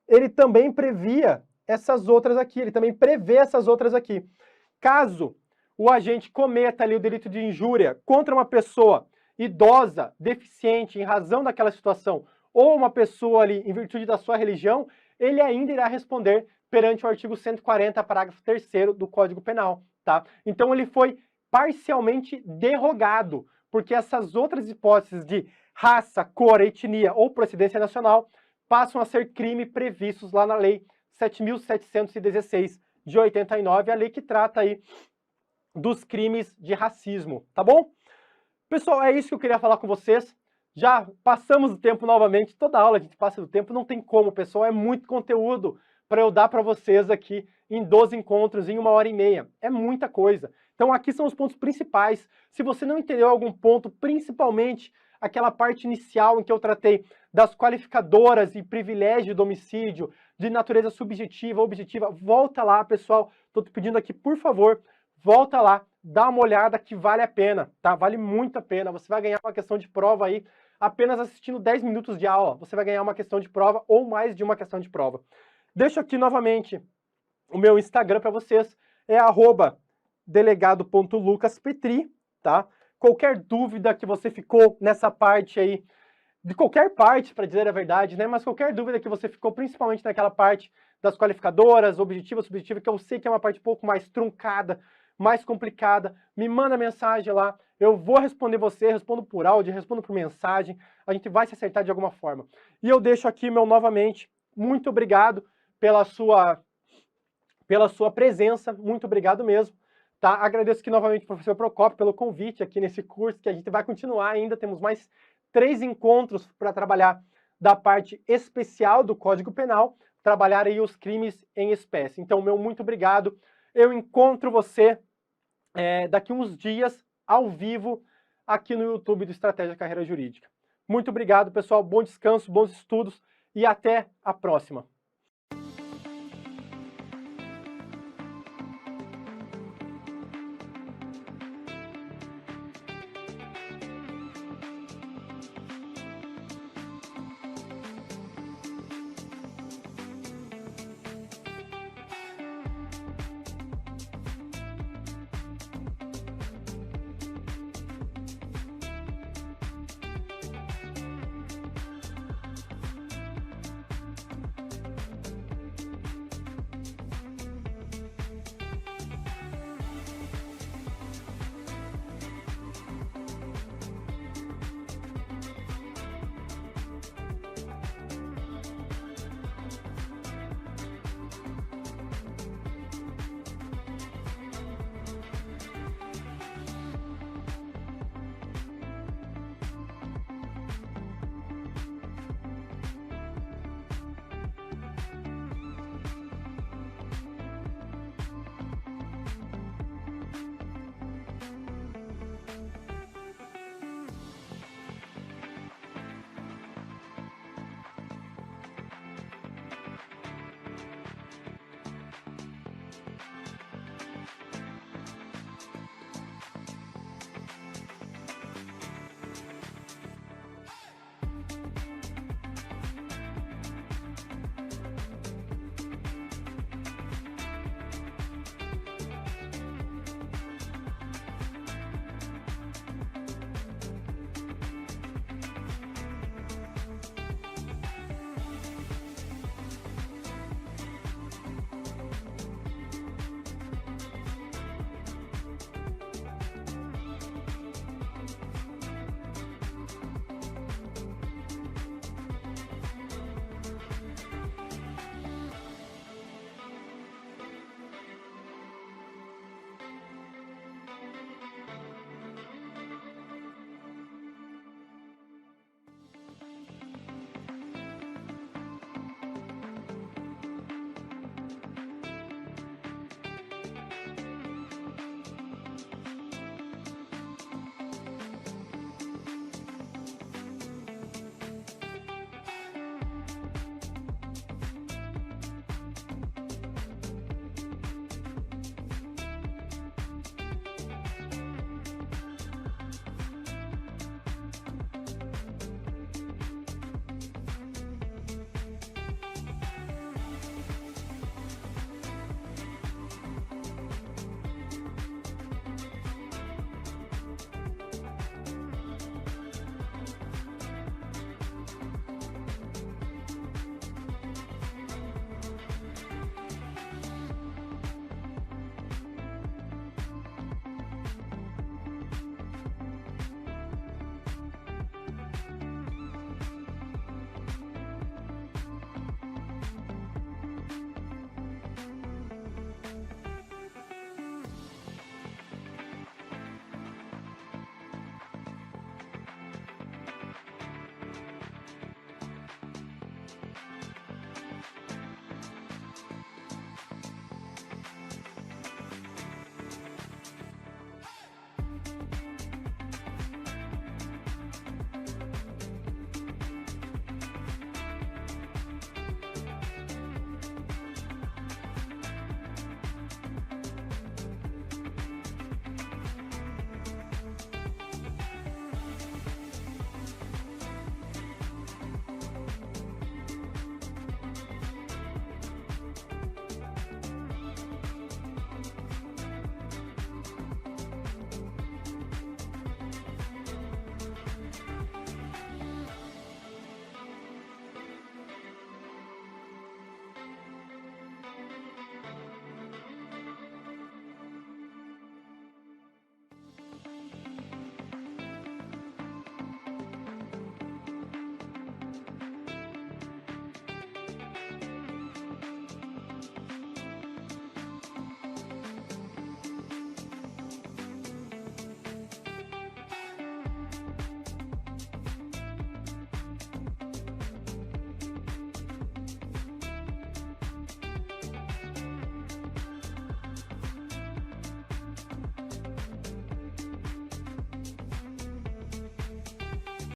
ele também previa essas outras aqui, ele também prevê essas outras aqui. Caso o agente cometa ali o delito de injúria contra uma pessoa idosa, deficiente, em razão daquela situação, ou uma pessoa ali em virtude da sua religião, ele ainda irá responder perante o artigo 140, parágrafo 3º do Código Penal, tá? Então ele foi parcialmente derrogado, porque essas outras hipóteses de raça, cor, etnia ou procedência nacional passam a ser crime previstos lá na Lei 7.716 de 89, a lei que trata aí dos crimes de racismo, tá bom? Pessoal, é isso que eu queria falar com vocês. Já passamos o tempo novamente, toda aula a gente passa do tempo, não tem como, pessoal, é muito conteúdo para eu dar para vocês aqui em 12 encontros, em 1h30. É muita coisa. Então aqui são os pontos principais. Se você não entendeu algum ponto, principalmente aquela parte inicial em que eu tratei das qualificadoras e privilégio do homicídio, de natureza subjetiva, objetiva, volta lá, pessoal. Estou te pedindo aqui, por favor, volta lá, dá uma olhada que vale a pena, tá? Vale muito a pena. Você vai ganhar uma questão de prova aí, apenas assistindo 10 minutos de aula. Você vai ganhar uma questão de prova ou mais de uma questão de prova. Deixo aqui novamente o meu Instagram para vocês, é @delegado.lucaspetri, tá? Qualquer dúvida que você ficou nessa parte aí, de qualquer parte, para dizer a verdade, né? Mas qualquer dúvida que você ficou, principalmente naquela parte das qualificadoras, objetiva, subjetiva, que eu sei que é uma parte um pouco mais truncada, mais complicada, me manda mensagem lá, eu vou responder você, respondo por áudio, respondo por mensagem, a gente vai se acertar de alguma forma. E eu deixo aqui novamente, muito obrigado pela sua presença, muito obrigado mesmo. Tá? Agradeço aqui novamente ao professor Procópio pelo convite aqui nesse curso, que a gente vai continuar ainda, temos mais 3 encontros para trabalhar da parte especial do Código Penal, trabalhar aí os crimes em espécie. Então, meu muito obrigado. Eu encontro você daqui uns dias, ao vivo, aqui no YouTube do Estratégia Carreira Jurídica. Muito obrigado, pessoal. Bom descanso, bons estudos e até a próxima.